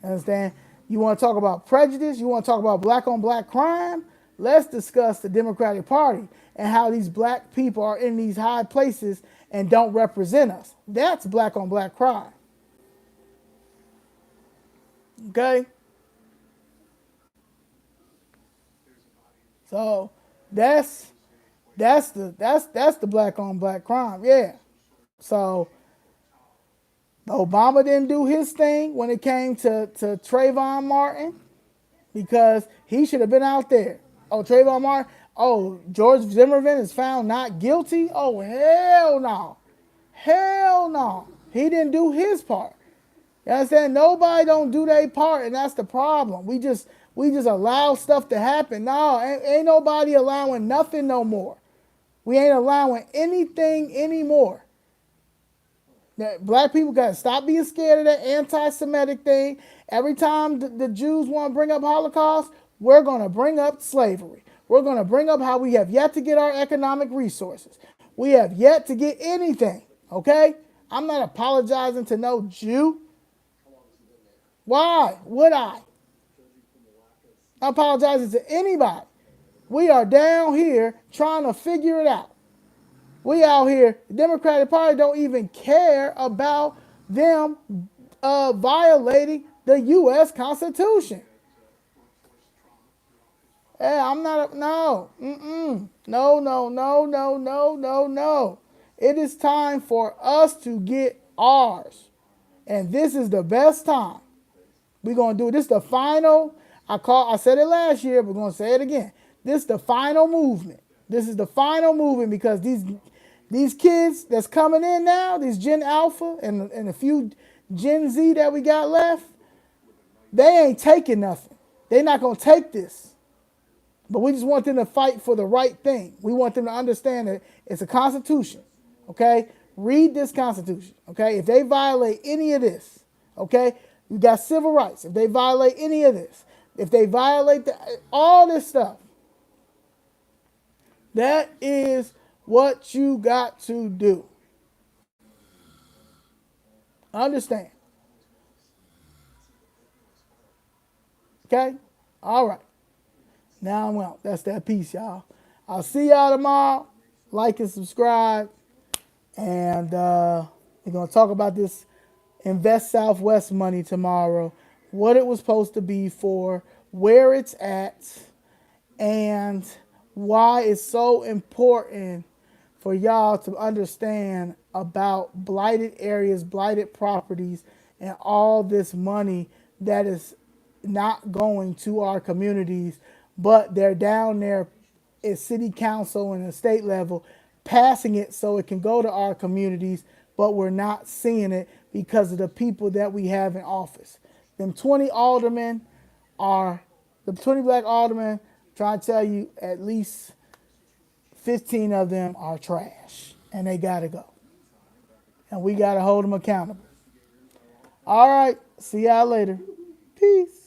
Understand? You want to talk about prejudice? You want to talk about black on black crime? Let's discuss the Democratic Party and how these black people are in these high places and don't represent us. That's black on black crime. Okay? So that's the black on black crime. Yeah. So Obama didn't do his thing when it came to Trayvon Martin because he should have been out there. Oh, Trayvon Martin. Oh, George Zimmerman is found not guilty. Oh, hell no. Hell no. He didn't do his part. You understand? Nobody don't do their part, and that's the problem. We just allow stuff to happen. No, ain't nobody allowing nothing no more. We ain't allowing anything anymore. That black people got to stop being scared of that anti-Semitic thing. Every time the Jews want to bring up Holocaust, we're going to bring up slavery. We're going to bring up how we have yet to get our economic resources. We have yet to get anything, okay? I'm not apologizing to no Jew. Why would I? I'm apologizing to anybody. We are down here trying to figure it out. We out here, the Democratic Party don't even care about them violating the U.S. Constitution. Hey, I'm not, no, no. It is time for us to get ours. And this is the best time. We're going to do this. The final, I said it last year, but we're going to say it again. This is the final movement. This is the final movement because these kids that's coming in now, these Gen Alpha and a few Gen Z that we got left, they ain't taking nothing. They're not going to take this. But we just want them to fight for the right thing. We want them to understand that it's a constitution, okay? Read this constitution, okay? If they violate any of this, okay, you got civil rights. If they violate any of this, if they violate all this stuff, that is what you got to do. Understand. Okay? All right. Now I'm out. That's that piece, y'all. I'll see y'all tomorrow. Like and subscribe. And we're going to talk about this Invest Southwest money tomorrow. What it was supposed to be for, where it's at, and why it's so important for y'all to understand about blighted areas, blighted properties, and all this money that is not going to our communities, but they're down there at city council and the state level passing it so it can go to our communities, but we're not seeing it because of the people that we have in office. Them 20 aldermen are, the 20 black aldermen, trying to tell you at least 15 of them are trash, and they got to go. And we got to hold them accountable. All right, see y'all later. Peace.